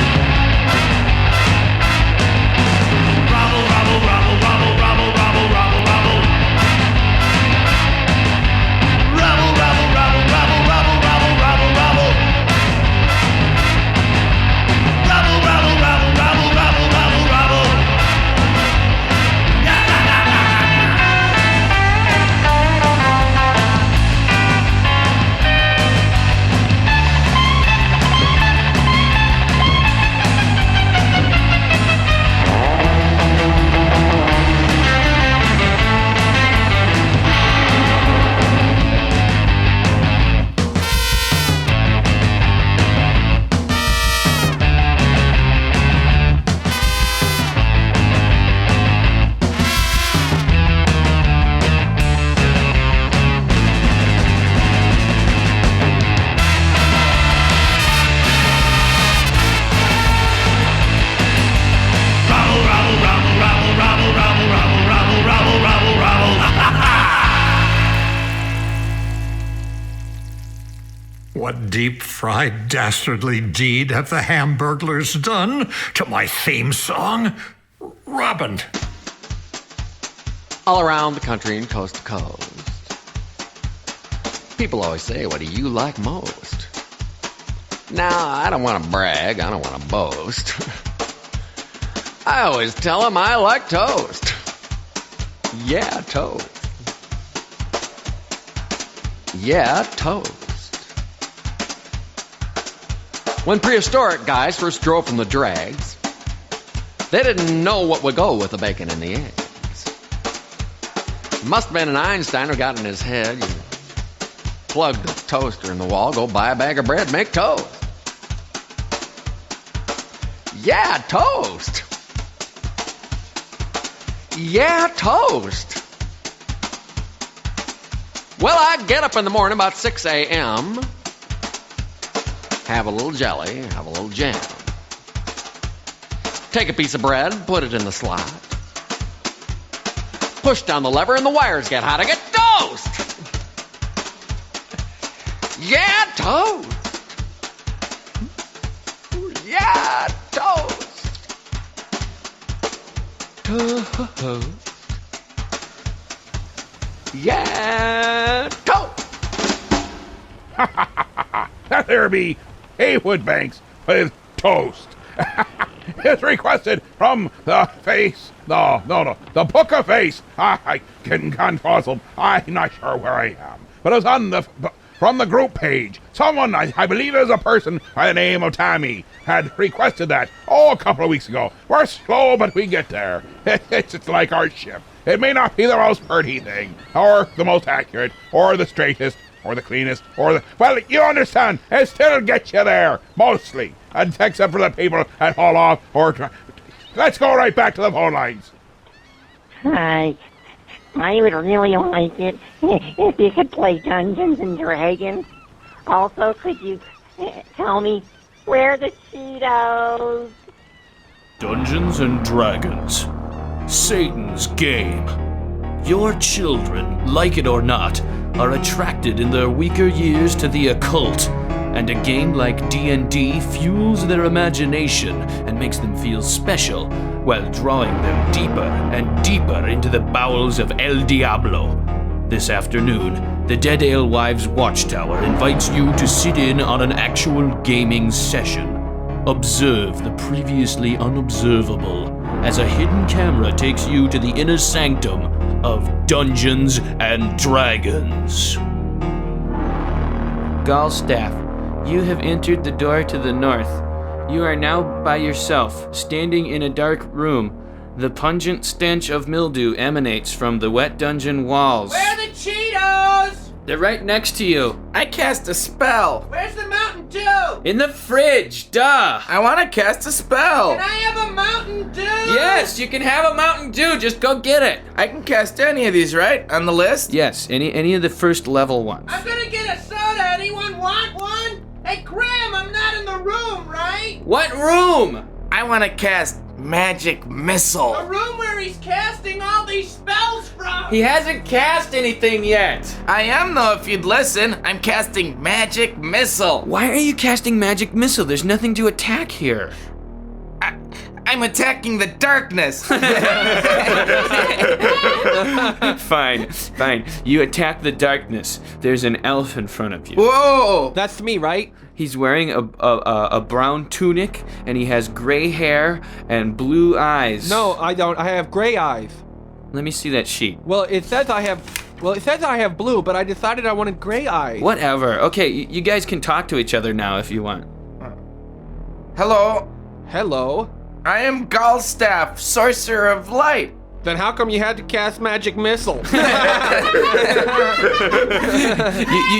deep-fried, dastardly deed have the Hamburglars done to my theme song? Robin. All around the country and coast to coast, people always say, what do you like most? Now, I don't want to brag, I don't want to boast. I always tell them I like toast. Yeah, toast. Yeah, toast. When prehistoric guys first drove from the drags, they didn't know what would go with the bacon and the eggs. Must have been an Einstein who got in his head. You plug the toaster in the wall, go buy a bag of bread, make toast. Yeah, toast. Yeah, toast. Well, I get up in the morning about 6 a.m., have a little jelly, have a little jam. Take a piece of bread, put it in the slot. Push down the lever and the wires get hot. I get toast! Yeah, toast! Yeah, toast! Toast. Yeah, toast! There be Haywood Banks with toast. It's requested from the face. The Book of Face. I can't puzzle. I'm not sure where I am. But it's on from the group page. Someone, I believe it was a person by the name of Tammy, had requested that, a couple of weeks ago. We're slow, but we get there. It's like our ship. It may not be the most pretty thing, or the most accurate, or the straightest, or the cleanest, or the... Well, you understand, it still gets you there, mostly. And except for the people that fall off, or... Let's go right back to the phone lines. Hi. I would really like it if you could play Dungeons and Dragons. Also, could you tell me where are the Cheetos? Dungeons and Dragons. Satan's game. Your children, like it or not, are attracted in their weaker years to the occult, and a game like D&D fuels their imagination and makes them feel special while drawing them deeper and deeper into the bowels of El Diablo. This afternoon, the Dead Alewives Watchtower invites you to sit in on an actual gaming session. Observe the previously unobservable as a hidden camera takes you to the inner sanctum of Dungeons and Dragons. Galstaff, you have entered the door to the north. You are now by yourself, standing in a dark room. The pungent stench of mildew emanates from the wet dungeon walls. Where are the Cheetos? They're right next to you. I cast a spell. Where's the Mountain Dew? In the fridge, duh! I want to cast a spell. Can I have a Mountain Dew? Yes, you can have a Mountain Dew, just go get it. I can cast any of these, right? On the list? Yes, any of the first level ones. I'm gonna get a soda. Anyone want one? Hey, Graham, I'm not in the room, right? What room? I want to cast Magic Missile. The room where he's casting all these spells from. He hasn't cast anything yet. I am, though, if you'd listen. I'm casting Magic Missile. Why are you casting Magic Missile? There's nothing to attack here. I'm attacking the darkness. Fine. You attack the darkness. There's an elf in front of you. Whoa! That's me, right? He's wearing a brown tunic, and he has gray hair and blue eyes. No, I don't. I have gray eyes. Let me see that sheet. Well, it says I have blue, but I decided I wanted gray eyes. Whatever. Okay, you guys can talk to each other now if you want. Hello? Hello? I am Galstaff, Sorcerer of Light. Then how come you had to cast Magic Missile?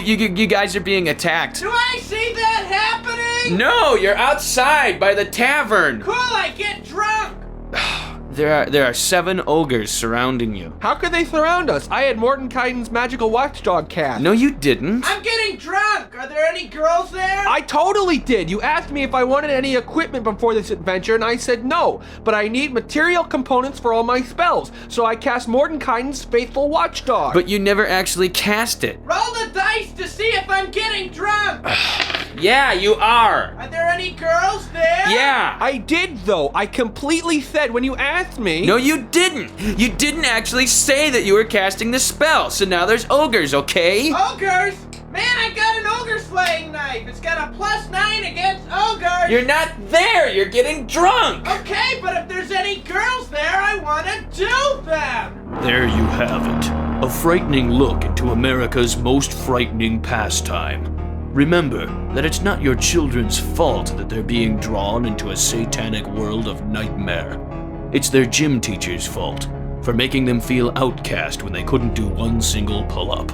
you guys are being attacked. Do I see that happening? No, you're outside by the tavern. Cool, I get drunk. There are 7 ogres surrounding you. How could they surround us? I had Mordenkainen's magical watchdog cast. No, you didn't. I'm getting drunk. Are there any girls there? I totally did. You asked me if I wanted any equipment before this adventure, and I said no. But I need material components for all my spells, so I cast Mordenkainen's faithful watchdog. But you never actually cast it. Roll the dice to see if I'm getting drunk. Yeah, you are. Are there any girls there? Yeah. I did, though. I completely said when you asked me. No, you didn't. You didn't actually say that you were casting the spell, so now there's ogres, okay? Ogres? Man, I got an ogre slaying knife. It's got a +9 against ogres. You're not there. You're getting drunk. Okay, but if there's any girls there, I want to do them. There you have it. A frightening look into America's most frightening pastime. Remember that it's not your children's fault that they're being drawn into a satanic world of nightmare. It's their gym teacher's fault for making them feel outcast when they couldn't do one single pull-up.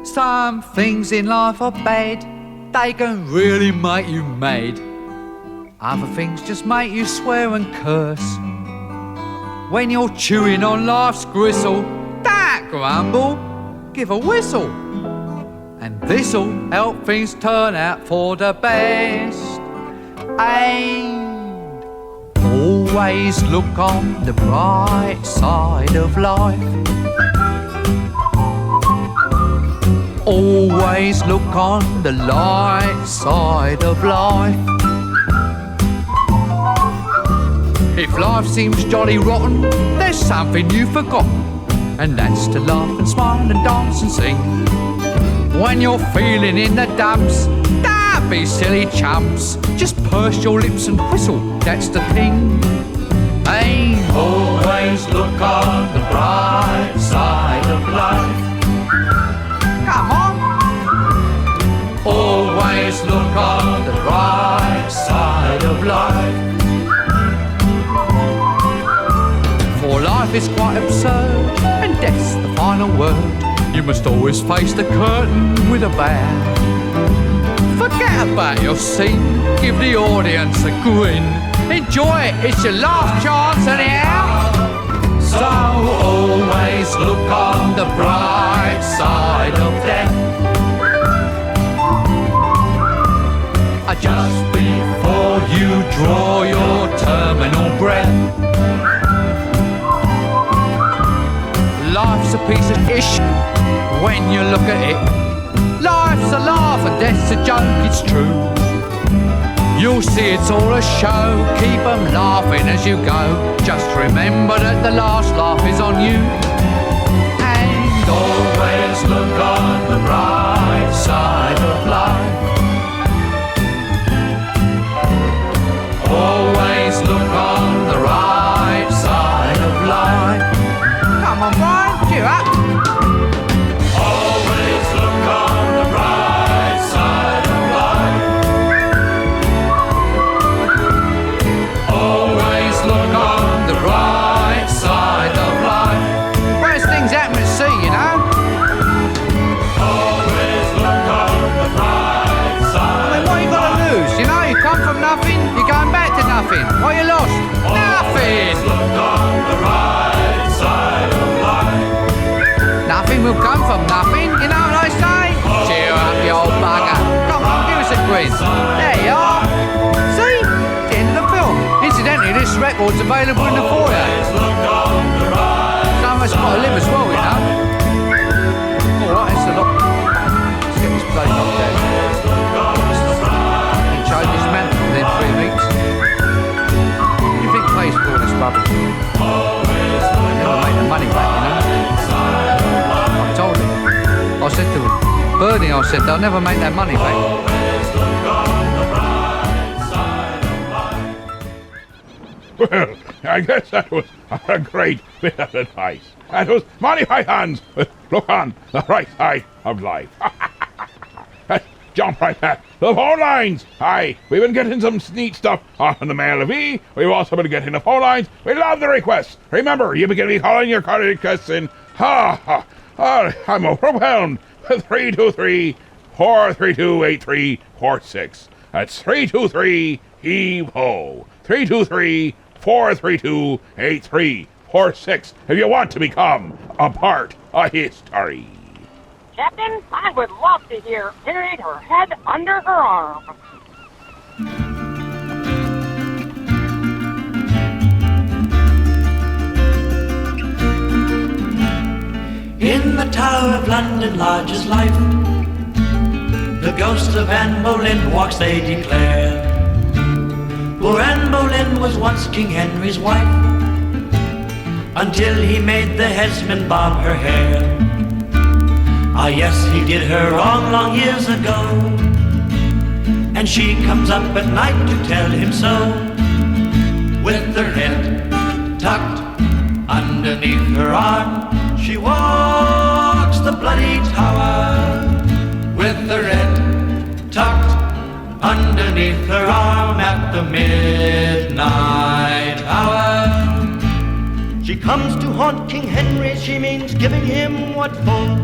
Some things in life are bad, they can really make you mad. Other things just make you swear and curse. When you're chewing on life's gristle, don't grumble, give a whistle. And this'll help things turn out for the best. And always look on the bright side of life. Always look on the light side of life. If life seems jolly rotten, there's something you've forgotten, and that's to laugh and smile and dance and sing. When you're feeling in the dumps, don't be silly chumps. Just purse your lips and whistle, that's the thing. Hey, always look on the bright side of life. Come on. Always look on the bright side of life. For life is quite absurd, and death's the final word. You must always face the curtain with a bow. Forget about your scene, give the audience a grin. Enjoy it, it's your last chance anyhow. So always look on the bright side of death. Just before you draw your terminal breath. Life's a piece of ish when you look at it. Life's a laugh and death's a joke, it's true. You'll see it's all a show, keep 'em laughing as you go. Just remember that the last laugh is on you. And always look on the bright side of life. Always look on the right side of life. Come on, Brian, cheer up. Always look on the right side of life. Always look on the right side of life. Worst things happen at sea, you know. Always look on the right side. I mean, what you got to lose? You know, you come from nothing, you're going back to nothing. What you lost? Nothing. Look on the right side of life. Nothing will come from nothing, you know what I say? Cheer up, you old bugger. Come on, give us a grin. There you are. See? The end of the film. Incidentally, this record's available in the foyer. Some of us got to live as well, you know. Alright, that's a lot. Let's get this bloody knocked down. And change this man within 3 weeks. What do you think pays for all this rubbish? Never make the money back, you know. I told him. I said to him, Bernie, I said, they'll never make that money back. Well, I guess that was a great bit of advice. That was Monty Python's Look on the Right Side of Life. Let's jump right back. The phone lines. Hi, we've been getting some neat stuff on the Mail of E. We've also been getting the phone lines. We love the requests. Remember, you can be calling your card requests in. I'm overwhelmed. 323-432-8346. That's 323-HEAVE-HO. 323-432-8346 if you want to become a part of history. Captain, I would love to hear carried her head under her arm. In the Tower of London lodges life. The ghost of Anne Boleyn walks, they declare. For Anne Boleyn was once King Henry's wife, until he made the headsman bob her hair. Ah yes, he did her wrong long years ago, and she comes up at night to tell him so. With her head tucked underneath her arm, she walks the bloody tower. With her head tucked underneath her arm at the midnight hour. She comes to haunt King Henry, she means giving him what for.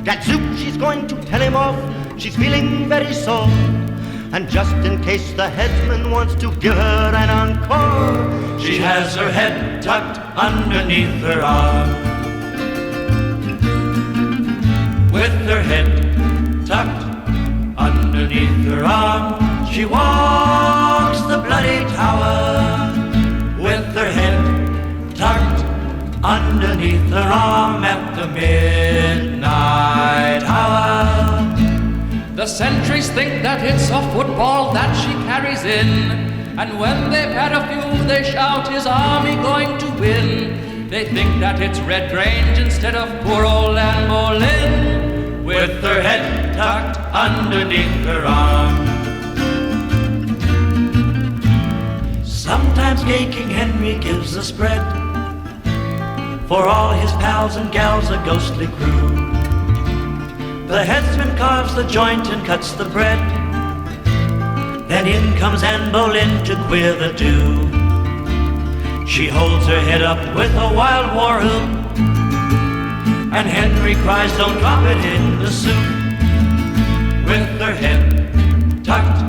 Gadzooks, she's going to tell him off, she's feeling very sore. And just in case the headsman wants to give her an encore, she has her head tucked underneath her arm. With her head tucked underneath her arm, she walks the bloody tower. With her head tucked underneath her arm at the midnight hour. The sentries think that it's a football that she carries in, and when they've had a few, they shout, "Is Army going to win?" They think that it's Red Grange instead of poor old Anne Boleyn, with her head tucked underneath her arm. Sometimes gay King Henry gives a spread for all his pals and gals, a ghostly crew. The headsman carves the joint and cuts the bread. Then in comes Anne Boleyn to queer the do. She holds her head up with a wild war whoop, and Henry cries, "Don't drop it in the soup." With her head tucked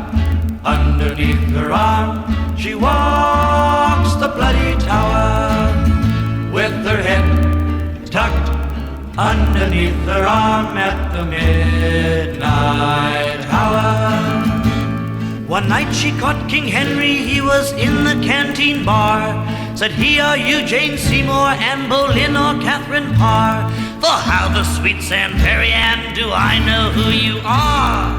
underneath her arm, she walks the bloody tower. With her head tucked underneath her arm at the midnight hour. One night she caught King Henry, he was in the canteen bar. Said he, "Are you Jane Seymour, Anne Boleyn, or Catherine Parr? For how the sweet Sam Perry Ann do I know who you are?"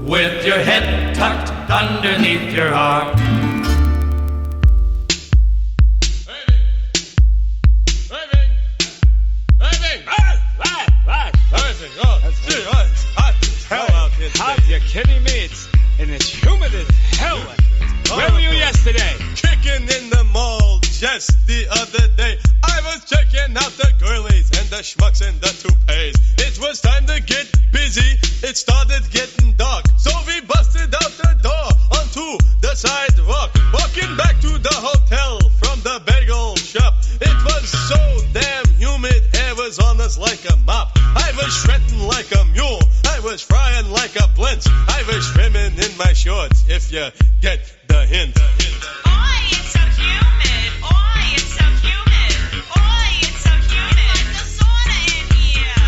With your head tucked underneath your arm. Hot, you're kidding me? It's humid as hell. Where were you yesterday? Kicking in the mall just the other day. I was checking out the girlies and the schmucks and the toupees. It was time to get busy. It started getting dark, so we busted out the door onto the sidewalk. Walking back to the hotel from the bagel shop. It was so damn humid, hair was on us like a mop. I was shredding like a mule. I was frying like a blintz. I was swimming in my shorts, if you get the hint. Oi, it's so humid. Oi, it's so humid. Oi, it's so humid. Like a sauna in here.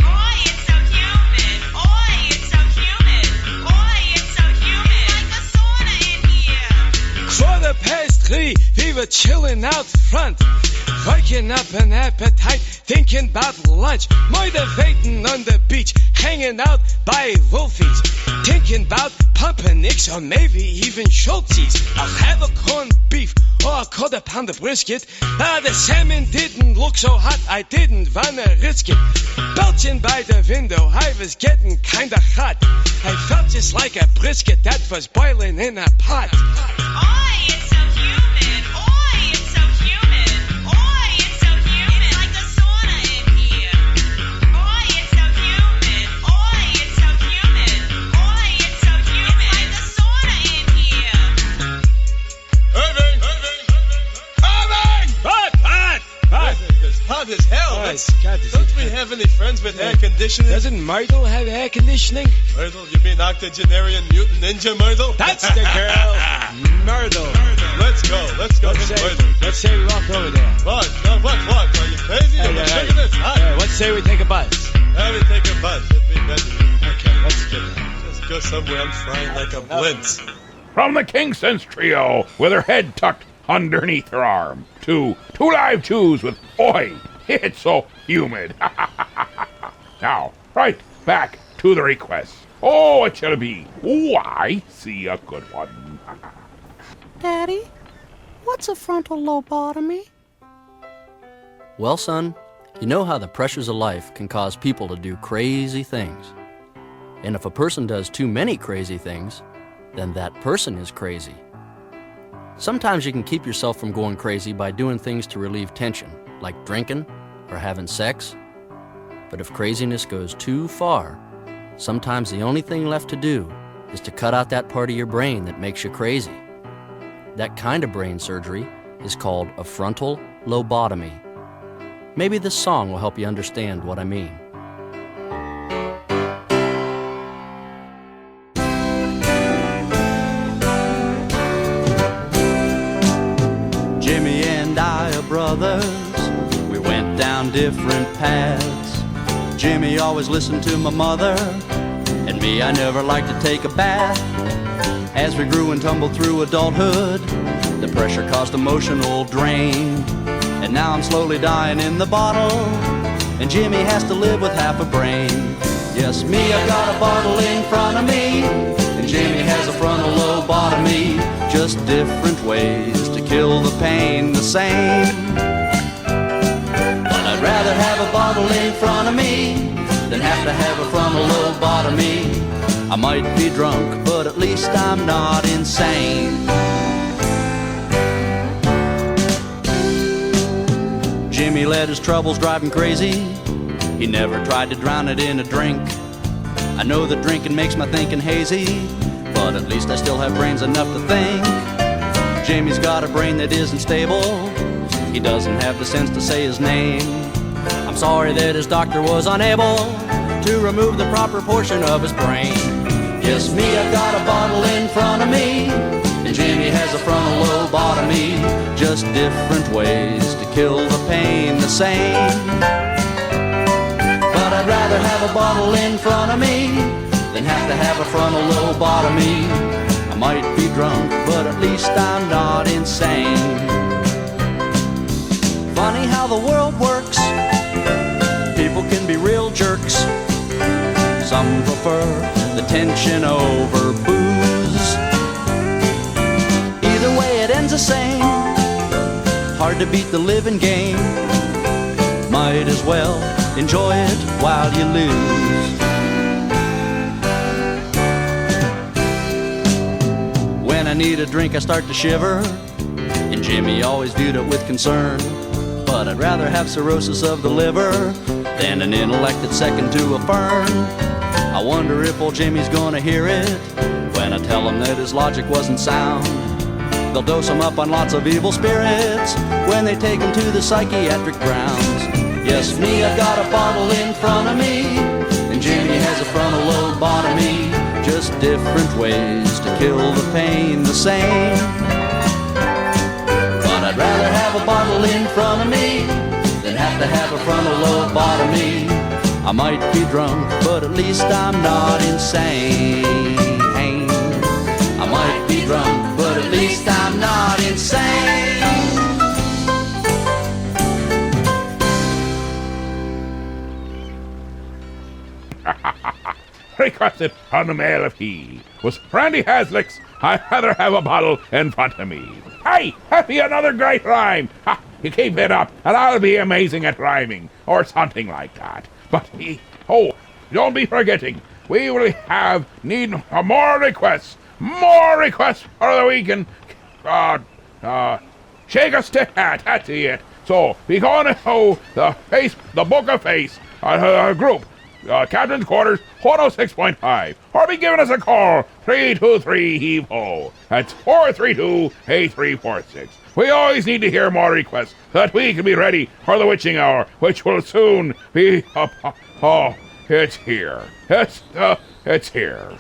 Oi, it's so humid. Oi, it's so humid. Oi, it's so humid. Like a sauna in here. 3:15, we were chilling out front, working up an appetite, thinking about lunch, motivating on the beach, hanging out by Wolfies, thinking about pumpernicks or maybe even Schultzes. I'll have a corned beef or a quarter pound of brisket. The salmon didn't look so hot, I didn't wanna risk it. Belching by the window, I was getting kinda hot. I felt just like a brisket that was boiling in a pot. Oi, it's so humid. Oi, it's so humid. Oi, it's so humid. Like a sauna in here. Oi, it's so humid. Oi, it's so humid. Oi, it's so humid. Like a sauna in here. Irving! Hot! It's hot as hell. What? Don't we have any friends with air conditioning? Doesn't Myrtle have air conditioning? Myrtle? You mean octogenarian mutant ninja Myrtle? That's the girl. Myrtle. Let's go with Myrtle. Let's say we walk over there. What? No, what? Are you crazy? Look at this. Let's say we take a bus. We take a bus. It'd be better. Okay, let's get it. Just go somewhere I'm flying like a blitz. From the Kingston's trio, with her head tucked underneath her arm, two live chews with "Oi, it's so humid." Now, right back to the request. Oh, it shall be. Oh, I see a good one. Daddy, what's a frontal lobotomy? Well, son, you know how the pressures of life can cause people to do crazy things. And if a person does too many crazy things, then that person is crazy. Sometimes you can keep yourself from going crazy by doing things to relieve tension, like drinking or having sex. But if craziness goes too far, sometimes the only thing left to do is to cut out that part of your brain that makes you crazy. That kind of brain surgery is called a frontal lobotomy. Maybe this song will help you understand what I mean. Jimmy and I are brothers. We went down different paths. Jimmy always listened to my mother, and me, I never liked to take a bath. As we grew and tumbled through adulthood, the pressure caused emotional drain. And now I'm slowly dying in the bottle, and Jimmy has to live with half a brain. Yes, me, I've got a bottle in front of me, and Jimmy has a frontal lobotomy. Just different ways to kill the pain the same. But I'd rather have a bottle in front of me than have to have a frontal lobotomy. I might be drunk, but at least I'm not insane. Jimmy let his troubles drive him crazy. He never tried to drown it in a drink. I know that drinking makes my thinking hazy, but at least I still have brains enough to think. Jamie's got a brain that isn't stable. He doesn't have the sense to say his name. I'm sorry that his doctor was unable to remove the proper portion of his brain. Yes, me, I've got a bottle in front of me, and Jimmy has a frontal lobotomy. Just different ways to kill the pain the same. But I'd rather have a bottle in front of me than have to have a frontal lobotomy. I might be drunk, but at least I'm not insane. Funny how the world works. People can be real jerks. Some prefer the tension over booze. Either way it ends the same. Hard to beat the living game. Might as well enjoy it while you lose. When I need a drink I start to shiver, and Jimmy always viewed it with concern. But I'd rather have cirrhosis of the liver than an intellect that's second to a fern. I wonder if old Jimmy's gonna hear it when I tell him that his logic wasn't sound. They'll dose him up on lots of evil spirits when they take him to the psychiatric grounds. Yes, me, I've got a bottle in front of me, and Jimmy has a frontal lobotomy. Just different ways to kill the pain the same. But I'd rather have a bottle in front of me than have to have a frontal lobotomy. I might be drunk, but at least I'm not insane. I might be drunk, but at least I'm not insane. Requested on the mail of he was Randy Haslick's "I'd rather have a bottle in front of me." Hey, happy another great rhyme. Ha, you keep it up, and I'll be amazing at rhyming, or something like that. But don't be forgetting, we will have need more requests for the weekend. Shake a stick at, that's it. So be going to the Book of Face group, Captain's Quarters 106.5, or be giving us a call 323-HEAVE-HO. That's 432-8346. We always need to hear more requests so that we can be ready for the witching hour, which will soon be oh, it's here. It's here.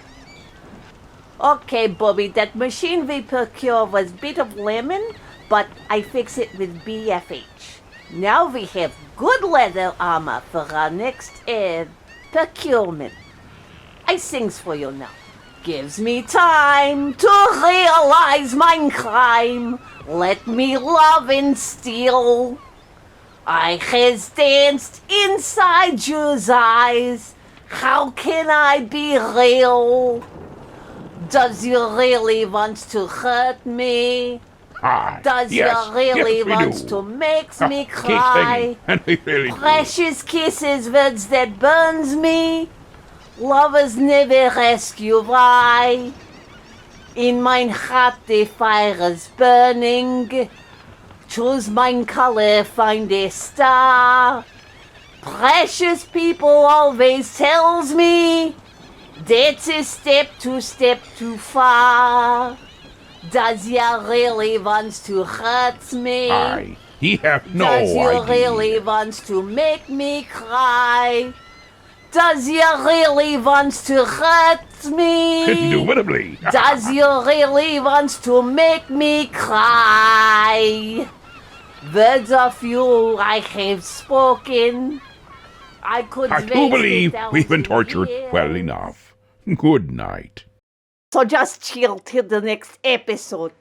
Okay, Bobby, that machine we procure was bit of lemon, but I fix it with BFH. Now we have good leather armor for our next procurement. I sings for you now. Gives me time to realize my crime. Let me love and steal. I has danced inside your eyes. How can I be real? Does you really want to hurt me? Does yes, you really yes, we want do. to make me Keep cry? singing, and we really do. Precious kisses, words that burns me. Lovers never ask you why. In mine heart the fire is burning. Choose mine color, find a star. Precious people always tells me that's a step too far. Does ya really wants to hurt me? Aye, he have no Does you idea. really wants to make me cry? Does you really wants to hurt me? Indubitably. Does you really wants to make me cry? Words of you I have spoken. I could I do believe we've been tortured well enough. Good night. So just chill till the next episode.